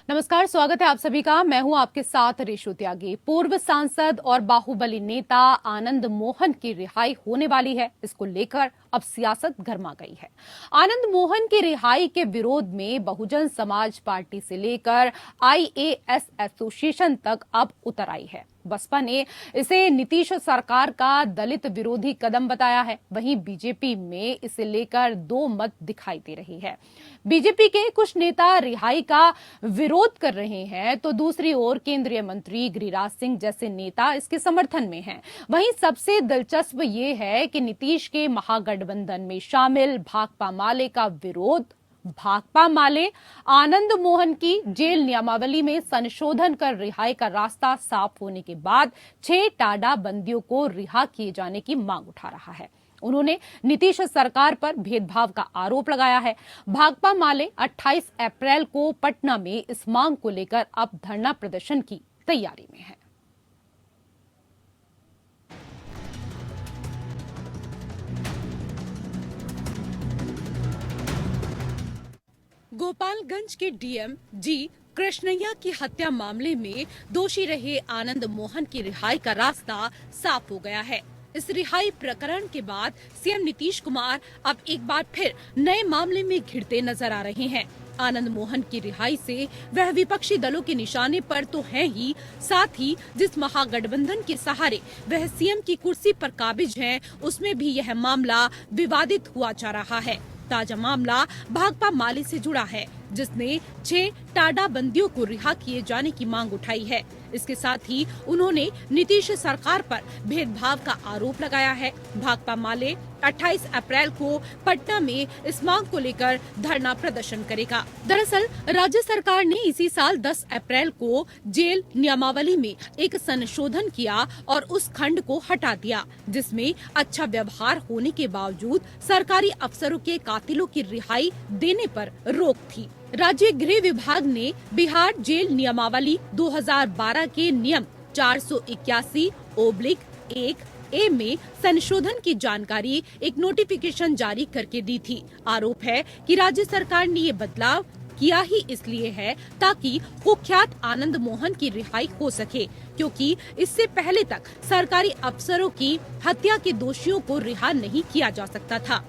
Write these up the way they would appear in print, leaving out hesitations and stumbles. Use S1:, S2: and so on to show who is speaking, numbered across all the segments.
S1: नमस्कार, स्वागत है आप सभी का। मैं हूं आपके साथ रेशु त्यागी। पूर्व सांसद और बाहुबली नेता आनंद मोहन की रिहाई होने वाली है। इसको लेकर अब सियासत गर्मा गई है। आनंद मोहन की रिहाई के विरोध में बहुजन समाज पार्टी से लेकर आईएएस एसोसिएशन तक अब उतर आई है। बसपा ने इसे नीतीश सरकार का दलित विरोधी कदम बताया है। वहीं बीजेपी में इसे लेकर दो मत दिखाई दे रही है। बीजेपी के कुछ नेता रिहाई का विरोध कर रहे हैं, तो दूसरी ओर केंद्रीय मंत्री गिरिराज सिंह जैसे नेता इसके समर्थन में हैं। वहीं सबसे दिलचस्प ये है कि नीतीश के महागठबंधन में शामिल भाकपा माले का विरोध। भाकपा माले आनंद मोहन की जेल नियमावली में संशोधन कर रिहाई का रास्ता साफ होने के बाद 6 टाडा बंदियों को रिहा किए जाने की मांग उठा रहा है। उन्होंने नीतीश सरकार पर भेदभाव का आरोप लगाया है। भाकपा माले 28 अप्रैल को पटना में इस मांग को लेकर अब धरना प्रदर्शन की तैयारी में है। गोपालगंज के डीएम जी कृष्णैया की हत्या मामले में दोषी रहे आनंद मोहन की रिहाई का रास्ता साफ हो गया है। इस रिहाई प्रकरण के बाद सीएम नीतीश कुमार अब एक बार फिर नए मामले में घिरते नजर आ रहे हैं। आनंद मोहन की रिहाई से वह विपक्षी दलों के निशाने पर तो है ही, साथ ही जिस महागठबंधन के सहारे वह सीएम की कुर्सी पर काबिज हैं, उसमें भी यह मामला विवादित हुआ जा रहा है। ताजा मामला भाकपा माले से जुड़ा है, जिसने 6 टाडा बंदियों को रिहा किए जाने की मांग उठाई है। इसके साथ ही उन्होंने नीतीश सरकार पर भेदभाव का आरोप लगाया है। भाकपा माले 28 अप्रैल को पटना में इस मांग को लेकर धरना प्रदर्शन करेगा। दरअसल राज्य सरकार ने इसी साल 10 अप्रैल को जेल नियमावली में एक संशोधन किया और उस खंड को हटा दिया, जिसमें अच्छा व्यवहार होने के बावजूद सरकारी अफसरों के कातिलों की रिहाई देने पर रोक थी। राज्य गृह विभाग ने बिहार जेल नियमावली 2012 के नियम 481/1 में संशोधन की जानकारी एक नोटिफिकेशन जारी करके दी थी। आरोप है कि राज्य सरकार ने ये बदलाव किया ही इसलिए है ताकि कुख्यात आनंद मोहन की रिहाई हो सके, क्योंकि इससे पहले तक सरकारी अफसरों की हत्या के दोषियों को रिहा नहीं किया जा सकता था।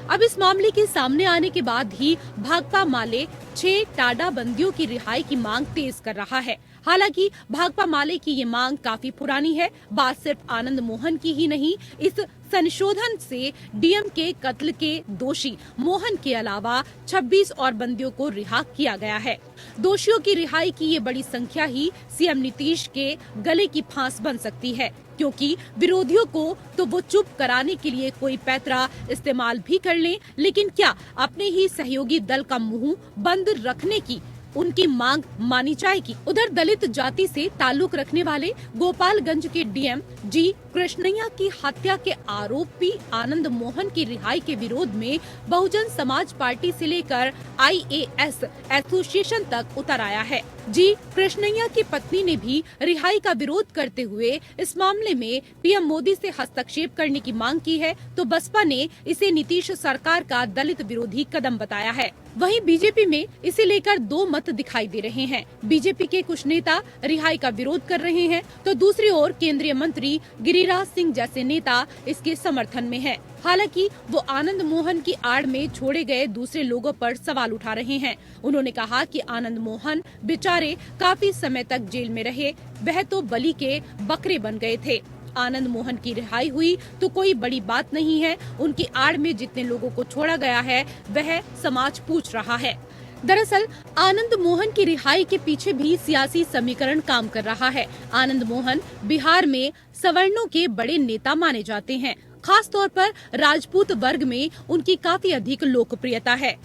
S1: अब इस मामले के सामने आने के बाद ही भाकपा माले 6 टाडा बंदियों की रिहाई की मांग तेज कर रहा है। हालांकि भाकपा माले की ये मांग काफी पुरानी है। बात सिर्फ आनंद मोहन की ही नहीं, इस संशोधन से डीएम के कत्ल के दोषी मोहन के अलावा 26 और बंदियों को रिहा किया गया है। दोषियों की रिहाई की ये बड़ी संख्या ही सीएम नीतीश के गले की फांस बन सकती है, क्योंकि विरोधियों को तो वो चुप कराने के लिए कोई पैतरा इस्तेमाल भी कर लें, लेकिन क्या अपने ही सहयोगी दल का मुंह बंद रखने की उनकी मांग मानी जाएगी। उधर दलित जाति से ताल्लुक रखने वाले गोपालगंज के डीएम जी कृष्णैया की हत्या के आरोपी आनंद मोहन की रिहाई के विरोध में बहुजन समाज पार्टी से लेकर आईएएस एसोसिएशन तक उतर आया है। जी कृष्णैया की पत्नी ने भी रिहाई का विरोध करते हुए इस मामले में पीएम मोदी से हस्तक्षेप करने की मांग की है, तो बसपा ने इसे नीतीश सरकार का दलित विरोधी कदम बताया है। वहीं बीजेपी में इसे लेकर दो मत दिखाई दे रहे हैं। बीजेपी के कुछ नेता रिहाई का विरोध कर रहे हैं, तो दूसरी ओर केंद्रीय मंत्री गिरिराज सिंह जैसे नेता इसके समर्थन में हैं। हालांकि वो आनंद मोहन की आड़ में छोड़े गए दूसरे लोगों पर सवाल उठा रहे हैं। उन्होंने कहा कि आनंद मोहन बेचारे काफी समय तक जेल में रहे, वह तो बलि के बकरे बन गए थे। आनंद मोहन की रिहाई हुई तो कोई बड़ी बात नहीं है। उनकी आड़ में जितने लोगों को छोड़ा गया है वह समाज पूछ रहा है। दरअसल आनंद मोहन की रिहाई के पीछे भी सियासी समीकरण काम कर रहा है। आनंद मोहन बिहार में सवर्णों के बड़े नेता माने जाते हैं। खास तौर पर राजपूत वर्ग में उनकी काफी अधिक लोकप्रियता है।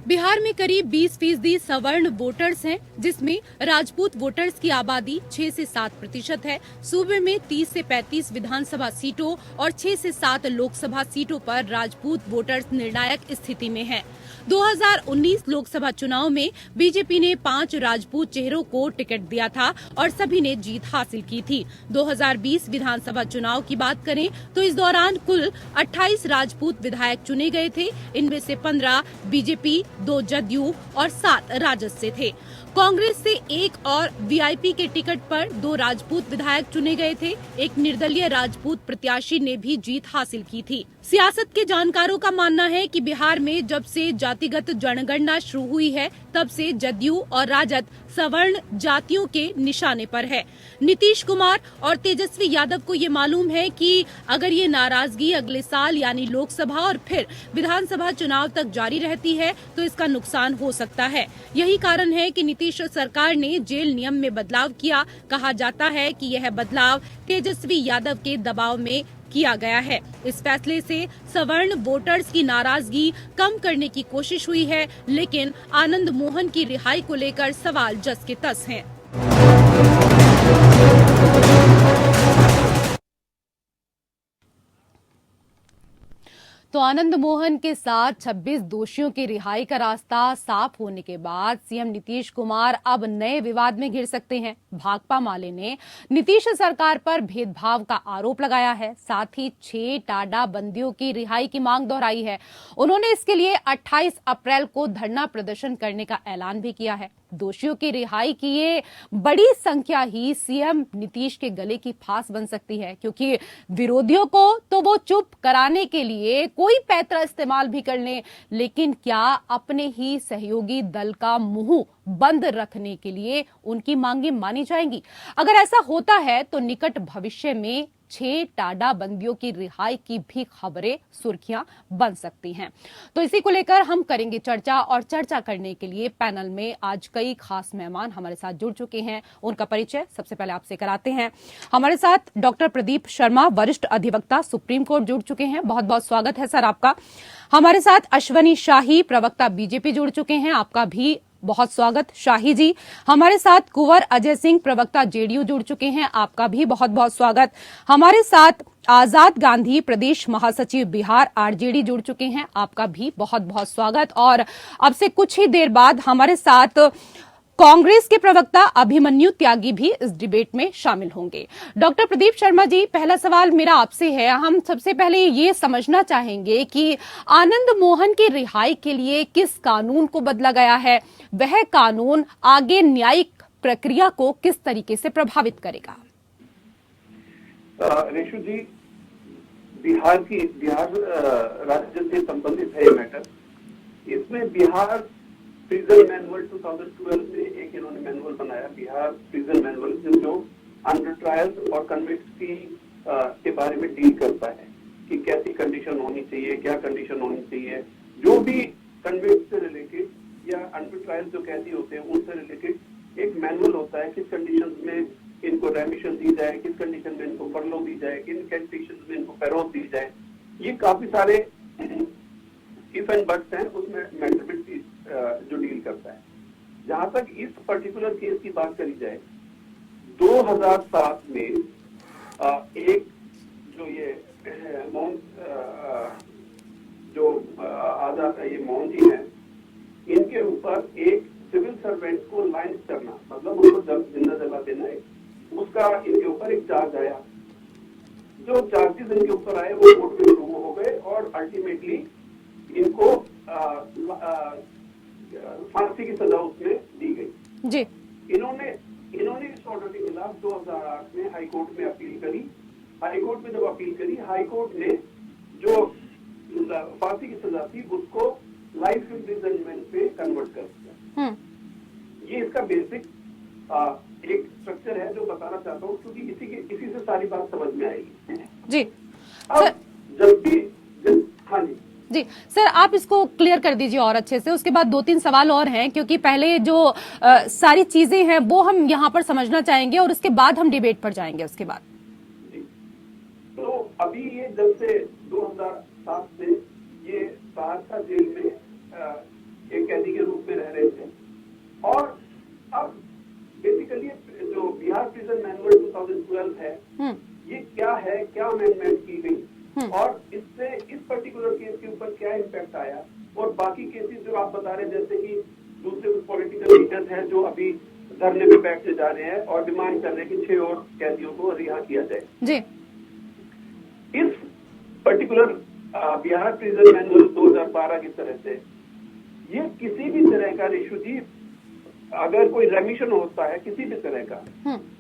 S1: बिहार में करीब 20% सवर्ण वोटर्स हैं, जिसमें राजपूत वोटर्स की आबादी 6 से 7% है। सूबे में 30 से 35 विधानसभा सीटों और 6 से 7 लोकसभा सीटों पर राजपूत वोटर्स निर्णायक स्थिति में हैं। 2019 लोकसभा चुनाव में बीजेपी ने 5 राजपूत चेहरों को टिकट दिया था और सभी ने जीत हासिल की थी। 2020 विधानसभा चुनाव की बात करें तो इस दौरान कुल 28 राजपूत विधायक चुने गए थे। इनमें से 15 बीजेपी, 2 जदयू और 7 राजद से थे। कांग्रेस से 1 और वीआईपी के टिकट पर 2 राजपूत विधायक चुने गए थे। एक निर्दलीय राजपूत प्रत्याशी ने भी जीत हासिल की थी। सियासत के जानकारों का मानना है कि बिहार में जब से जातिगत जनगणना शुरू हुई है, तब से जदयू और राजद सवर्ण जातियों के निशाने पर है। नीतीश कुमार और तेजस्वी यादव को ये मालूम है कि अगर ये नाराजगी अगले साल यानी लोकसभा और फिर विधानसभा चुनाव तक जारी रहती है तो इसका नुकसान हो सकता है। यही कारण है कि नीतीश सरकार ने जेल नियम में बदलाव किया। कहा जाता है कि यह बदलाव तेजस्वी यादव के दबाव में किया गया है। इस फैसले से सवर्ण वोटर्स की नाराजगी कम करने की कोशिश हुई है, लेकिन आनंद मोहन की रिहाई को लेकर सवाल जस के तस हैं। तो आनंद मोहन के साथ 26 दोषियों की रिहाई का रास्ता साफ होने के बाद सीएम नीतीश कुमार अब नए विवाद में घिर सकते हैं। भाकपा माले ने नीतीश सरकार पर भेदभाव का आरोप लगाया है, साथ ही 6 टाडा बंदियों की रिहाई की मांग दोहराई है। उन्होंने इसके लिए 28 अप्रैल को धरना प्रदर्शन करने का ऐलान भी किया है। दोषियों की रिहाई की ये बड़ी संख्या ही सीएम नीतीश के गले की फांस बन सकती है, क्योंकि विरोधियों को तो वो चुप कराने के लिए कोई पैंतरा इस्तेमाल भी कर लें, लेकिन क्या अपने ही सहयोगी दल का मुंह बंद रखने के लिए उनकी मांगे मानी जाएंगी? अगर ऐसा होता है तो निकट भविष्य में 6 टाडा बंदियों की रिहाई की भी खबरें सुर्खियां बन सकती हैं। तो इसी को लेकर हम करेंगे चर्चा, और चर्चा करने के लिए पैनल में आज कई खास मेहमान हमारे साथ जुड़ चुके हैं। उनका परिचय सबसे पहले आपसे कराते हैं। हमारे साथ डॉक्टर प्रदीप शर्मा, वरिष्ठ अधिवक्ता, सुप्रीम कोर्ट, जुड़ चुके हैं। बहुत बहुत स्वागत है सर आपका। हमारे साथ अश्वनी शाही, प्रवक्ता बीजेपी, जुड़ चुके हैं। आपका भी बहुत स्वागत शाही जी। हमारे साथ कुंवर अजय सिंह, प्रवक्ता जेडीयू, जुड़ चुके हैं। आपका भी बहुत बहुत स्वागत। हमारे साथ आजाद गांधी, प्रदेश महासचिव बिहार, आरजेडी, जुड़ चुके हैं। आपका भी बहुत बहुत स्वागत। और अब से कुछ ही देर बाद हमारे साथ कांग्रेस के प्रवक्ता अभिमन्यु त्यागी भी इस डिबेट में शामिल होंगे। डॉक्टर प्रदीप शर्मा जी, पहला सवाल मेरा आपसे है। हम सबसे पहले ये समझना चाहेंगे कि आनंद मोहन की रिहाई के लिए किस कानून को बदला गया है, वह कानून आगे न्यायिक प्रक्रिया को किस तरीके से प्रभावित करेगा?
S2: रेशु जी, बिहार राज्य से संबंधित है ये मैटर। इसमें बिहार प्रिजन मैनुअल 2012 से एक इन्होंने मैनुअल बनाया, बिहार प्रिजन मैनुअल, जो अंडर ट्रायल्स और कन्विक्ट्स की के बारे में डील करता है कि कैसी कंडीशन होनी चाहिए, क्या कंडीशन होनी चाहिए। जो भी कन्विक्ट से रिलेटेड या अंडर ट्रायल जो कैदी होते हैं उनसे रिलेटेड एक मैनुअल होता है, किस कंडीशन में इनको रेमिशन दी जाए, किस कंडीशन में इनको फरलो दी जाए, किन कंडीशन में इनको पैरोल दी जाए। ये काफी सारे इफ एंड बट्स हैं उसमें मैटर जो डील करता है। जहां तक इस पर्टिकुलर केस की बात करी जाए, 2007 में एक जो ये मोहन जो आजाद ये मोहन जी हैं, इनके ऊपर एक सिविल सर्वेंट को लाइन करना, मतलब उनको जिंदा जला देना है, उसका इनके ऊपर एक चार्ज आया। जो चार्जेस इनके ऊपर आए वो कोर्ट में शुरू हो गए और अल्टीमेटली इनको फांसी की सजा उसमें दी गई
S1: जी।
S2: इन्होंने इस ऑर्डर के खिलाफ 2008 में हाई कोर्ट में अपील करी। हाई कोर्ट में जब अपील करी, हाई कोर्ट ने जो फांसी की सजा थी उसको लाइफ इम्प्रिजनमेंट पे कन्वर्ट कर दिया। ये इसका बेसिक एक स्ट्रक्चर है जो बताना चाहता हूँ, क्योंकि इसी से सारी बात समझ में आएगी
S1: जी।
S2: अब जब भी हाँ जी
S1: सर, आप इसको क्लियर कर दीजिए और अच्छे से। उसके बाद 2-3 सवाल और हैं, क्योंकि पहले जो सारी चीजें हैं वो हम यहाँ पर समझना चाहेंगे और उसके बाद हम डिबेट पर जाएंगे उसके बाद।
S2: जी, तो अभी ये जब से 2007 से ये सहरसा जेल में एक पर्टिकुलर केस के ऊपर क्या इम्पैक्ट आया, और बाकी केसेस जो आप बता रहे हैं, जैसे कि दूसरे कुछ पॉलिटिकल लीडर्स हैं जो अभी धरने पे बैठने जा रहे हैं और डिमांड कर रहे हैं कि 6 और कैदियों को रिहा किया जाए।
S1: जी।
S2: इस पर्टिकुलर बिहार प्रिजन मैनुअल 2012 की तरह से ये किसी भी तरह का इशू जी, अगर कोई रेमिशन होता है किसी भी तरह का,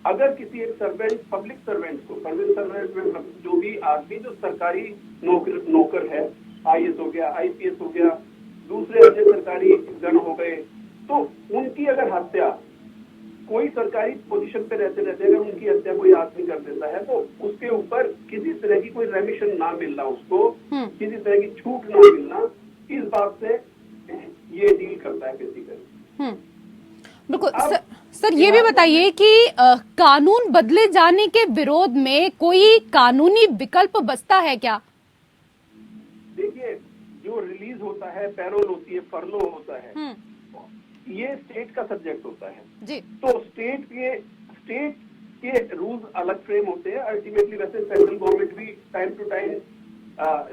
S2: अगर किसी एक सर्वेंट, पब्लिक सर्वेंट को, पब्लिक सर्वेंट में जो भी आदमी जो सरकारी नौकर है, IAS हो गया, IPS हो गया, दूसरे अन्य सरकारी गण हो गए, तो उनकी अगर हत्या, कोई सरकारी पोजीशन पे रहते रहते अगर उनकी हत्या कोई आदमी कर देता है, तो उसके ऊपर किसी तरह की कोई रेमिशन ना मिलना, उसको किसी तरह की छूट ना मिलना, इस बात से ये डील करता है बेसिकली।
S1: बिल्कुल सर ये भी बताइए कि कानून बदले जाने के विरोध में कोई कानूनी विकल्प बचता है क्या?
S2: देखिए, जो रिलीज होता है, पैरोल होती है, फरलो होता है, ये स्टेट का सब्जेक्ट होता है
S1: जी।
S2: तो स्टेट के रूल्स अलग फ्रेम होते हैं। अल्टीमेटली वैसे सेंट्रल गवर्नमेंट भी टाइम टू टाइम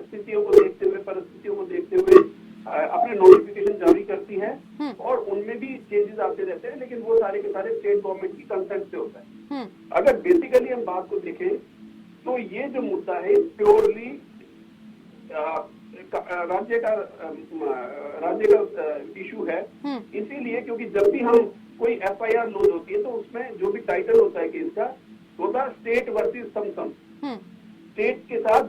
S2: स्थितियों को देखते हुए, परिस्थितियों को देखते हुए अपने नोटिफिकेशन जारी करती है और उनमें भी चेंजेस आते रहते हैं, लेकिन वो सारे के सारे स्टेट गवर्नमेंट की कंसेंट से होता है। अगर बेसिकली हम बात को देखें तो ये जो मुद्दा है प्योरली राज्य का इशू है, इसीलिए क्योंकि जब भी हम कोई FIR लॉन्च होती है तो उसमें जो भी टाइटल होता है केस का, वो था स्टेट वर्सेस सम, स्टेट के साथ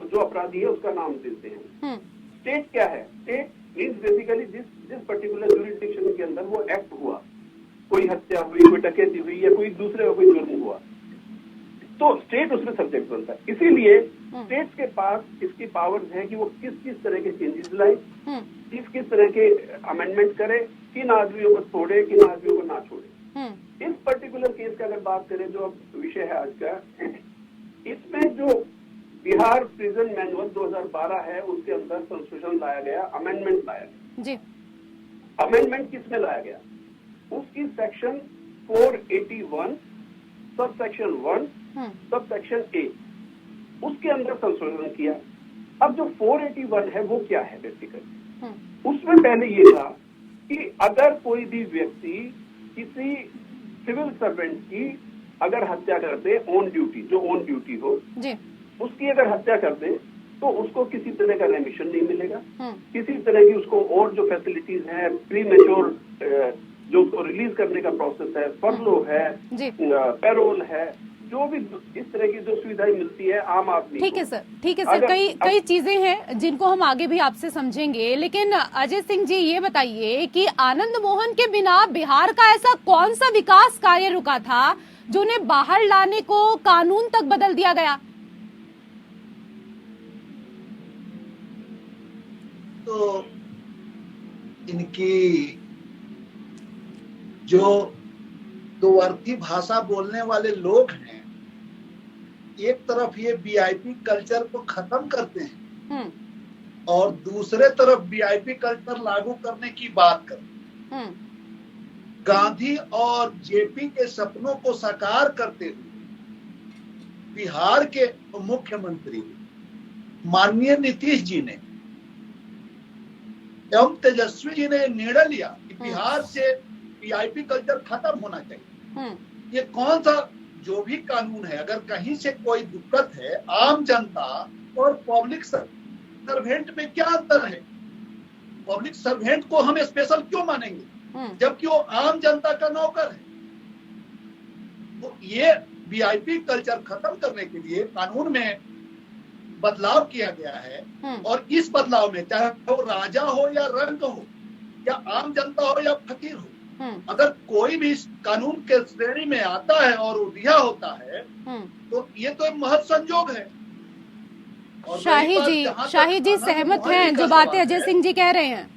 S2: जो अपराधी है उसका नाम देते हैं। स्टेट क्या है? स्टेट मीन्स बेसिकली जिस पर्टिकुलर ज्यूरिसडिक्शन के अंदर वो एक्ट हुआ, कोई हत्या हुई, कोई डकैती हुई या कोई दूसरे का कोई जुर्म हुआ, तो स्टेट उसमें सब्जेक्ट बनता है। इसीलिए स्टेट्स के पास इसकी पावर्स है कि वो किस किस तरह के चेंजेस लाए, किस तरह के अमेंडमेंट करे, किन आदमियों को छोड़े, किन आदमियों को ना छोड़े। इस पर्टिकुलर केस का अगर बात करें, जो विषय है आज का, इसमें जो बिहार प्रिजन मैनुअल 2012 है उसके अंदर संशोधन लाया गया, अमेंडमेंट लाया गया
S1: जी।
S2: अमेंडमेंट किसमें लाया गया? उसकी section 481 sub section 1 sub section A, उसके अंदर संशोधन किया। अब जो 481 है वो क्या है बेसिकली? उसमें पहले ये था कि अगर कोई भी व्यक्ति किसी सिविल सर्वेंट की अगर हत्या कर दे ऑन ड्यूटी, जो ऑन ड्यूटी हो
S1: जी,
S2: उसकी अगर हत्या कर दे तो उसको किसी तरह का रेमिशन नहीं मिलेगा, किसी तरह की उसको और जो फैसिलिटीज है, प्री मेच्योर जो उसको रिलीज करने का प्रोसेस है, फरलो है, पैरोल है, जो भी इस तरह की जो सुविधाएं मिलती है आम आदमी।
S1: ठीक है सर, ठीक है सर। कई चीजें हैं जिनको हम आगे भी आपसे समझेंगे, लेकिन अजय सिंह जी ये बताइए कि आनंद मोहन के बिना बिहार का ऐसा कौन सा विकास कार्य रुका था जो उन्हें बाहर लाने को कानून तक बदल दिया गया?
S3: तो इनकी जो दो अर्थी भाषा बोलने वाले लोग हैं, एक तरफ ये VIP कल्चर को खत्म करते हैं और दूसरे तरफ VIP कल्चर लागू करने की बात करते हैं। गांधी और JP के सपनों को साकार करते हुए बिहार के मुख्यमंत्री माननीय नीतीश जी ने एवं तेजस्वी जी ने निर्णय लिया कि बिहार से VIP कल्चर खत्म होना चाहिए। ये कौन सा जो भी कानून है, अगर कहीं से कोई दिक्कत है, आम जनता और पब्लिक सर्वेंट में क्या अंतर है? पब्लिक सर्वेंट को हम स्पेशल क्यों मानेंगे जबकि वो आम जनता का नौकर है? तो ये VIP कल्चर खत्म करने के लिए कानून में बदलाव किया गया है और इस बदलाव में चाहे वो राजा हो या रंक हो या आम जनता हो या फकीर हो, अगर कोई भी इस कानून के श्रेणी में आता है और वो रिहा होता है तो ये तो एक महत संजोग है।
S1: शाही जी सहमत हैं जो बातें अजय सिंह जी कह रहे हैं?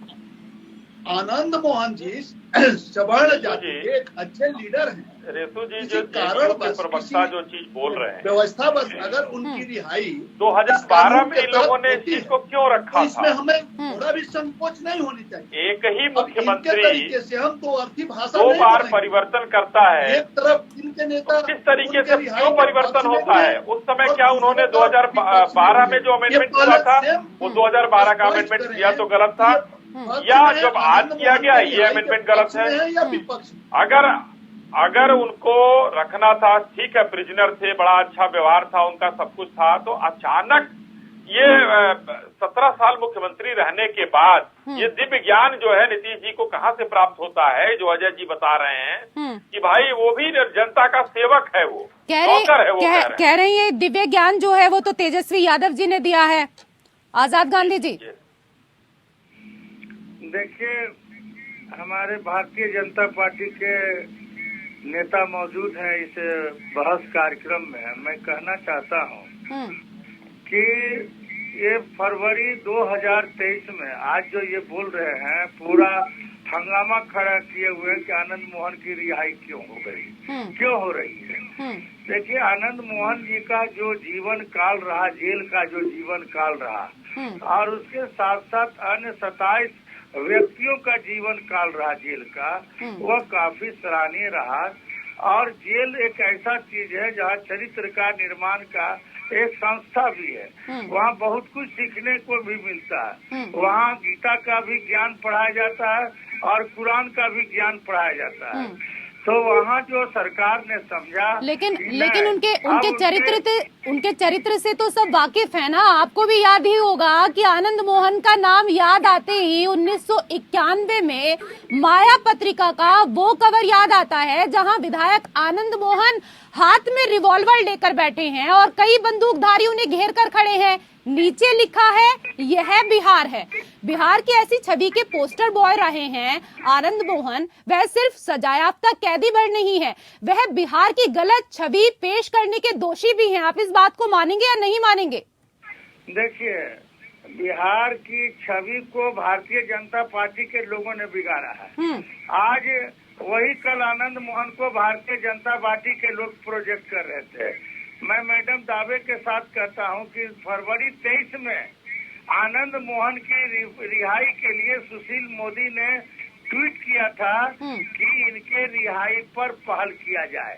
S3: आनंद मोहन जी सवर्ण जाति के एक अच्छे लीडर हैं,
S4: रेसू जी
S3: किसी
S4: जो
S3: कारण
S4: के प्रवक्ता जो चीज बोल रहे हैं,
S3: व्यवस्था बस अगर उनकी रिहाई
S4: 2012 में इन लोगों ने इस चीज को क्यों रखा
S3: तो इसमें
S4: था?
S3: हमें थोड़ा भी संकोच नहीं होनी चाहिए।
S4: एक ही
S3: अब
S4: मुख्यमंत्री
S3: इनके तरीके से हम तो अर्थी भाषा
S4: 2
S3: नहीं
S4: बार
S3: बोलेंगे।
S4: परिवर्तन करता है,
S3: एक तरफ इनके नेता
S4: किस तरीके
S3: उनके
S4: से
S3: रिहाई
S4: क्यों
S3: के
S4: परिवर्तन
S3: पक्ष में
S4: होता
S3: थे
S4: है? उस समय
S3: और
S4: क्या उन्होंने
S3: दूसरे तरफ
S4: 2012 में जो
S3: ये
S4: अमेंडमेंट
S3: पहले
S4: हुआ था
S3: सेम
S4: वो 2012 का
S3: स्पष्ट
S4: अमेंडमेंट
S3: करें
S4: किया तो गलत था,
S3: ये
S4: या
S3: पक्ष
S4: जब
S3: में
S4: आज
S3: आनंद
S4: किया
S3: मोहन
S4: गया
S3: के
S4: ये
S3: रिहाई के
S4: अमेंडमेंट गलत
S3: पक्ष में
S4: है?
S3: या विपक्ष में?
S4: अगर उनको रखना था, ठीक है, प्रिजनर थे, बड़ा अच्छा व्यवहार था उनका, सब कुछ था, तो अचानक ये 17 साल मुख्यमंत्री रहने के बाद ये दिव्य ज्ञान जो है नीतीश जी को कहाँ से प्राप्त होता है, जो अजय जी बता रहे हैं कि भाई वो भी जनता का सेवक है, वो नौकर है, वो
S1: कह रही है दिव्य ज्ञान जो है वो तो तेजस्वी यादव जी ने दिया है। आजाद गांधी जी,
S5: देखिए, हमारे भारतीय जनता पार्टी के नेता मौजूद हैं इस बहस कार्यक्रम में। मैं कहना चाहता हूं कि ये फरवरी 2023 में आज जो ये बोल रहे हैं, पूरा हंगामा खड़ा किए हुए कि आनंद मोहन की रिहाई क्यों हो गई, क्यों हो रही है। देखिए, आनंद मोहन जी का जो जीवन काल रहा, जेल का जो जीवन काल रहा, और उसके साथ साथ अन्य 27 व्यक्तियों का जीवन काल रहा जेल का, वह काफी सराहनीय रहा। और जेल एक ऐसा चीज है जहाँ चरित्र का निर्माण का एक संस्था भी है, वहाँ बहुत कुछ सीखने को भी मिलता है। वहाँ गीता का भी ज्ञान पढ़ाया जाता है और कुरान का भी ज्ञान पढ़ाया जाता है। तो वहाँ जो सरकार ने समझा,
S1: लेकिन उनके चरित्र से तो सब वाकिफ है ना। आपको भी याद ही होगा कि आनंद मोहन का नाम याद आते ही 1991 में माया पत्रिका का वो कवर याद आता है जहां विधायक आनंद मोहन हाथ में रिवॉल्वर लेकर बैठे हैं और कई बंदूकधारी उन्हें घेर कर खड़े हैं। नीचे लिखा है यह बिहार है। बिहार की ऐसी छवि के पोस्टर बॉय रहे हैं आनंद मोहन। वह सिर्फ सजायाफ्ता कैदी भर नहीं है, वह बिहार की गलत छवि पेश करने के दोषी भी हैं। आप इस बात को मानेंगे या नहीं मानेंगे?
S5: देखिए, बिहार की छवि को भारतीय जनता पार्टी के लोगों ने बिगाड़ा है। आज वही कल आनंद मोहन को भारतीय जनता पार्टी के लोग प्रोजेक्ट कर रहे थे। मैं मैडम दावे के साथ कहता हूं कि फरवरी 23 में आनंद मोहन की रिहाई के लिए सुशील मोदी ने ट्वीट किया था कि इनके रिहाई पर पहल किया जाए,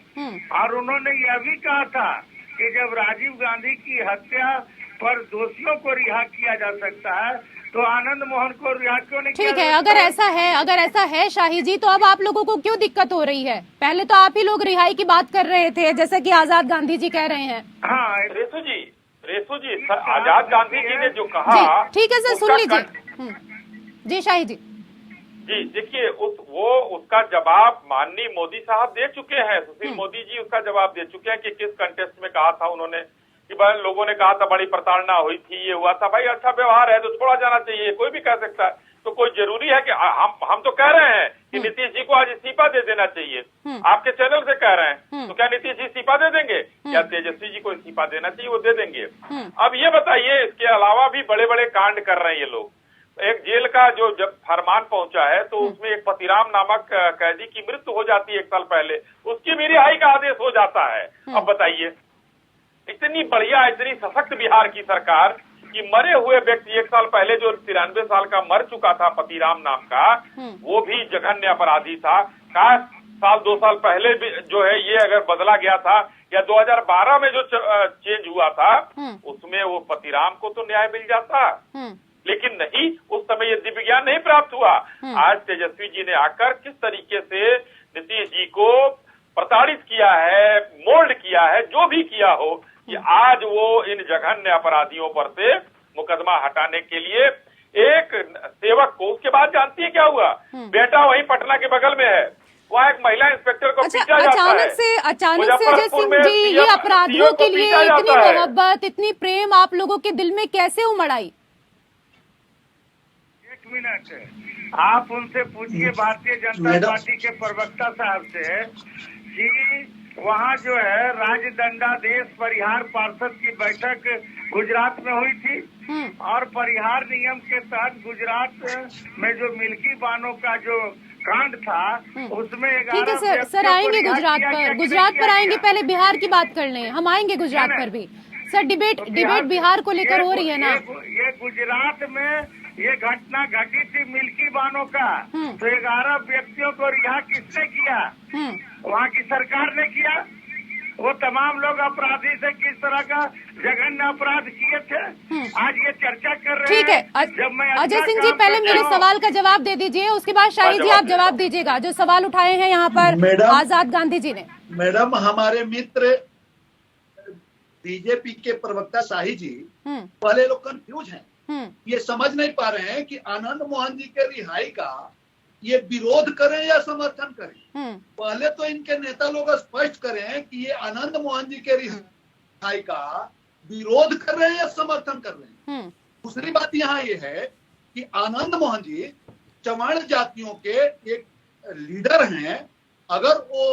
S5: और उन्होंने यह भी कहा था कि जब राजीव गांधी की हत्या पर दोषियों को रिहा किया जा सकता है तो आनंद मोहन को रिहा क्यों नहीं?
S1: ठीक है, अगर ऐसा है शाही जी, तो अब आप लोगों को क्यों दिक्कत हो रही है? पहले तो आप ही लोग रिहाई की बात कर रहे थे, जैसे कि आजाद गांधी जी कह रहे हैं।
S5: हाँ,
S4: रेसू जी, आजाद गांधी जी ने जो कहा,
S1: ठीक है सर, सुन लीजिए। जी शाही जी।
S4: जी देखिए, उसका जवाब माननीय मोदी साहब दे चुके हैं। सुशील मोदी जी उसका जवाब दे चुके हैं कि किस कंटेस्ट में कहा था उन्होंने कि भाई लोगों ने कहा था बड़ी प्रताड़ना हुई थी, ये हुआ था। भाई अच्छा व्यवहार है तो छोड़ा जाना चाहिए, कोई भी कह सकता है। तो कोई जरूरी है कि हम तो कह रहे हैं कि नीतीश जी को आज इस्तीफा दे देना चाहिए। आपके चैनल से कह रहे हैं, तो क्या नीतीश जी इस्तीफा दे देंगे? या तेजस्वी जी को इस्तीफा देना चाहिए, वो दे देंगे। अब ये बताइए, इसके अलावा भी बड़े बड़े कांड कर रहे हैं ये लोग। एक जेल का जो जब फरमान पहुंचा है तो उसमें एक पतिराम नामक कैदी की मृत्यु हो जाती है 1 साल पहले, उसकी भी रिहाई का आदेश हो जाता है। अब बताइए, इतनी बढ़िया, इतनी सशक्त बिहार की सरकार कि मरे हुए व्यक्ति 1 साल पहले जो 93 साल का मर चुका था पतिराम नाम का, वो भी जघन्य अपराधी था। काश साल 2 साल पहले भी जो है ये अगर बदला गया था, या 2012 में जो चेंज हुआ था उसमें वो पतिराम को तो न्याय मिल जाता, लेकिन नहीं, उस समय ये दिव्य ज्ञान नहीं प्राप्त हुआ। आज तेजस्वी जी ने आकर किस तरीके से नीतीश जी को प्रताड़ित किया है, मोल्ड किया है, जो भी किया हो, कि आज वो इन जघन्य अपराधियों पर से मुकदमा हटाने के लिए एक सेवक को, उसके बाद जानती है क्या हुआ? बेटा वही पटना के बगल में है, वहाँ एक महिला इंस्पेक्टर को पीटा जाता है।
S1: अचानक से अजय सिंह जी, ये अपराधियों के लिए इतनी मोहब्बत, इतनी प्रेम आप लोगों के दिल में कैसे उमड़ आई?
S5: 1 मिनट, आप उनसे पूछिए भारतीय जनता पार्टी के प्रवक्ता साहब से कि वहाँ जो है राजदंडादेश परिहार पार्षद की बैठक गुजरात में हुई थी, और परिहार नियम के तहत गुजरात में जो मिल्की बानों का जो कांड था उसमें
S1: ठीक है सर, सर आएंगे गुजरात पर आएंगे, पहले बिहार की बात कर लें, हम आएंगे गुजरात पर भी। सर डिबेट बिहार को लेकर हो रही है ना।
S5: ये गुजरात में ये घटना घटी थी मिल्की बानो का, तो 11 व्यक्तियों को रिहा किसने किया? वहाँ की सरकार ने किया। वो तमाम लोग अपराधी से किस तरह का जघन्य अपराध किए थे, आज ये चर्चा कर रहे हैं।
S1: ठीक है अजय सिंह जी, पहले मेरे सवाल का जवाब दे दीजिए, उसके बाद शाही जी आप जवाब दीजिएगा जो सवाल उठाए हैं यहाँ पर आजाद गांधी जी ने।
S3: मैडम, हमारे मित्र बीजेपी के प्रवक्ता शाही जी पहले लोग कंफ्यूज हैं, ये समझ नहीं पा रहे हैं कि आनंद मोहन जी के रिहाई का ये विरोध करें या समर्थन करें। पहले तो इनके नेता लोग स्पष्ट करें कि ये आनंद मोहन जी के रिहाई का विरोध कर रहे हैं या समर्थन कर रहे हैं। दूसरी बात यहाँ ये है कि आनंद मोहन जी चमाड़ जातियों के एक लीडर हैं। अगर वो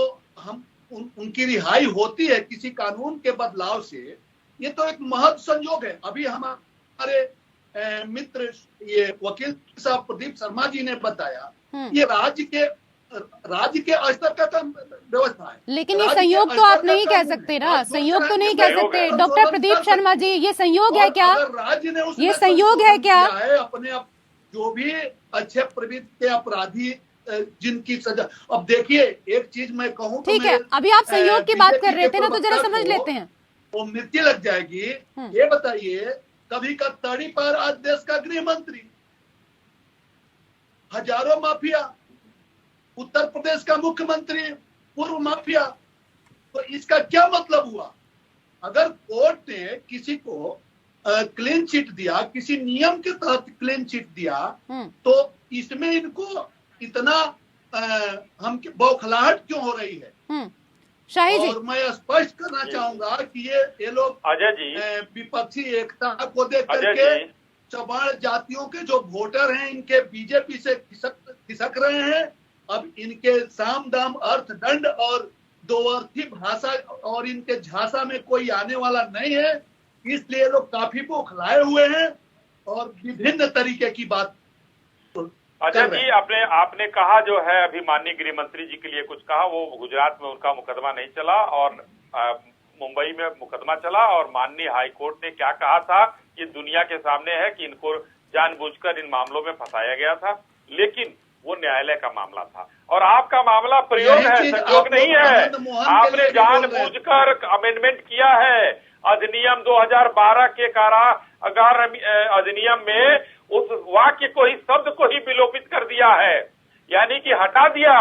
S3: उनकी रिहाई होती है किसी कानून के बदलाव से, ये तो एक महत्व संयोग है। अभी हमारे मित्र ये वकील साहब प्रदीप शर्मा जी ने बताया, ये राज्य के स्तर का व्यवस्था है।
S1: लेकिन ये संयोग तो आप नहीं कह सकते ना, संयोग तो नहीं कह सकते डॉक्टर प्रदीप शर्मा जी, ये संयोग है क्या?
S3: राज्य ने
S1: ये संयोग है क्या?
S3: अपने जो भी अच्छे प्रवृत्ति के अपराधी जिनकी सजा, अब देखिए एक चीज मैं कहूँ,
S1: ठीक है अभी आप संयोग की बात कर रहे थे ना, तो जरा समझ लेते हैं।
S3: वो मृत्यु लग जाएगी। ये बताइए, कभी का तड़ी पर आज देश का गृह मंत्री, हजारों माफिया, उत्तर प्रदेश का मुख्यमंत्री पूर्व माफिया, तो इसका क्या मतलब हुआ? अगर कोर्ट ने किसी को क्लीन चिट दिया, किसी नियम के तहत क्लीन चिट दिया, तो इसमें इनको इतना हम बौखलाहट क्यों हो रही है?
S1: शाही जी,
S3: और मैं स्पष्ट करना चाहूंगा कि ये लोग
S4: अजय जी
S3: विपक्षी एकता को देख करके चमाड़ जातियों के जो वोटर हैं इनके बीजेपी से खिसक रहे हैं। अब इनके साम दाम अर्थ दंड और दो अर्थी भाषा और इनके झांसा में कोई आने वाला नहीं है, इसलिए लोग काफी बौखलाए हुए हैं और विभिन्न तरीके की बात।
S4: अजय जी, आपने कहा जो है अभी माननीय गृह मंत्री जी के लिए कुछ कहा, वो गुजरात में उनका मुकदमा नहीं चला और मुंबई में मुकदमा चला, और माननीय हाई कोर्ट ने क्या कहा था ये दुनिया के सामने है कि इनको जानबूझकर इन मामलों में फंसाया गया था, लेकिन वो न्यायालय का मामला था और आपका मामला प्रयोग है, संयोग नहीं है। आपने जानबूझकर अमेंडमेंट किया है अधिनियम 2012 के कारागार अधिनियम में, उस वाक्य को ही, शब्द को ही विलोपित कर दिया है, यानी कि हटा दिया।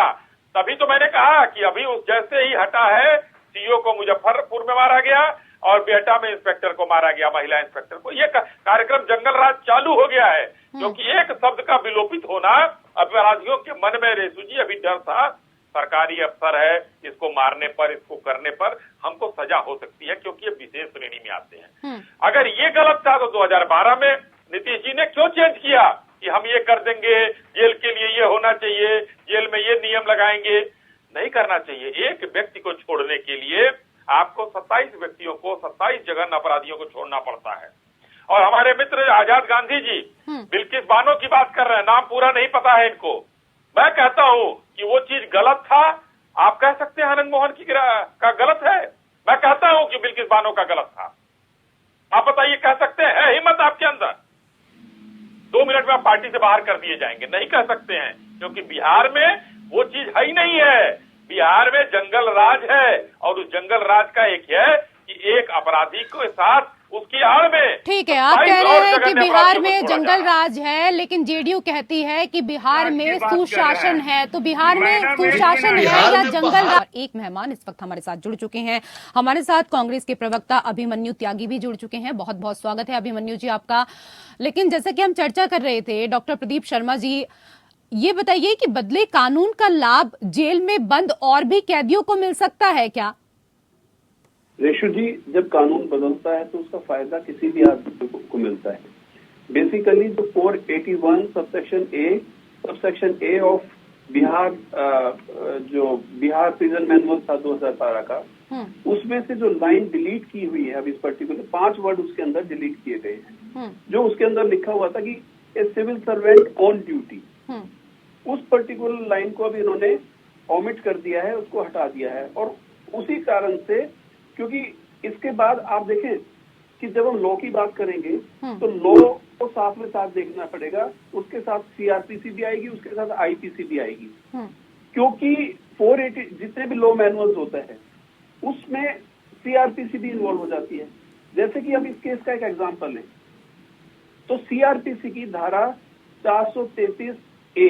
S4: तभी तो मैंने कहा कि अभी उस जैसे ही हटा है, सीओ को मुजफ्फरपुर में मारा गया और बेहटा में इंस्पेक्टर को मारा गया, महिला इंस्पेक्टर को। ये कार्यक्रम जंगल राज चालू हो गया है, क्योंकि एक शब्द का विलोपित होना अपराधियों के मन में, रेसू जी, अभी डर था सरकारी अफसर है, इसको मारने पर, इसको करने पर हमको सजा हो सकती है, क्योंकि ये विशेष श्रेणी में आते हैं। अगर ये गलत था तो 2012 में नीतीश जी ने क्यों चेंज किया कि हम ये कर देंगे, जेल के लिए ये होना चाहिए, जेल में ये नियम लगाएंगे? नहीं करना चाहिए। एक व्यक्ति को छोड़ने के लिए आपको 27 व्यक्तियों को, 27 जघन्य अपराधियों को छोड़ना पड़ता है। और हमारे मित्र आजाद गांधी जी बिल्किस बानो की बात कर रहे हैं, नाम पूरा नहीं पता है इनको। मैं कहता हूं कि वो चीज गलत था। आप कह सकते हैं आनंद मोहन का गलत है, मैं कहता हूं कि बिल्किस बानो का गलत था। आप बताइए, कह सकते हैं? है हिम्मत आपके अंदर? 2 मिनट में आप पार्टी से बाहर कर दिए जाएंगे। नहीं कह सकते हैं, क्योंकि बिहार में वो चीज है ही नहीं है। बिहार में जंगल राज है, और उस जंगल राज का एक है कि एक अपराधी के साथ उसकी आड़ में,
S1: ठीक है, आप कह रहे हैं कि बिहार में जंगल राज है, लेकिन जेडीयू कहती है कि बिहार में सुशासन है। तो बिहार में सुशासन है या जंगल राज? एक मेहमान इस वक्त हमारे साथ जुड़ चुके हैं, हमारे साथ कांग्रेस के प्रवक्ता अभिमन्यु त्यागी भी जुड़ चुके हैं। बहुत बहुत स्वागत है अभिमन्यु जी आपका। लेकिन जैसे कि हम चर्चा कर रहे थे, डॉक्टर प्रदीप शर्मा जी, ये बताइए कि बदले कानून का लाभ जेल में बंद और भी कैदियों को मिल सकता है क्या?
S2: रेशु जी, जब कानून बदलता है तो उसका फायदा किसी भी आदमी को मिलता है। बेसिकली जो 481 सबसेक्शन ए ऑफ बिहार, जो बिहार प्रिजन मैनुअल था 2012 का, उसमें से जो लाइन डिलीट की हुई है, अब इस पर्टिकुलर 5 वर्ड उसके अंदर डिलीट किए गए हैं, जो उसके अंदर लिखा हुआ था कि a civil servant on duty, उस पर्टिकुलर लाइन को अभी इन्होंने ओमिट कर दिया है, उसको हटा दिया है। और उसी कारण से, क्योंकि इसके बाद आप देखें कि जब हम लॉ की बात करेंगे तो लॉ को साथ में साथ देखना पड़ेगा, उसके साथ सीआरपीसी भी आएगी, उसके साथ आईपीसी भी आएगी, क्योंकि 480 जितने भी लॉ मैनुअल्स होता है उसमें सीआरपीसी भी इन्वॉल्व हो जाती है। जैसे कि अब इस केस का एक एग्जांपल है, तो सीआरपीसी की धारा 433A,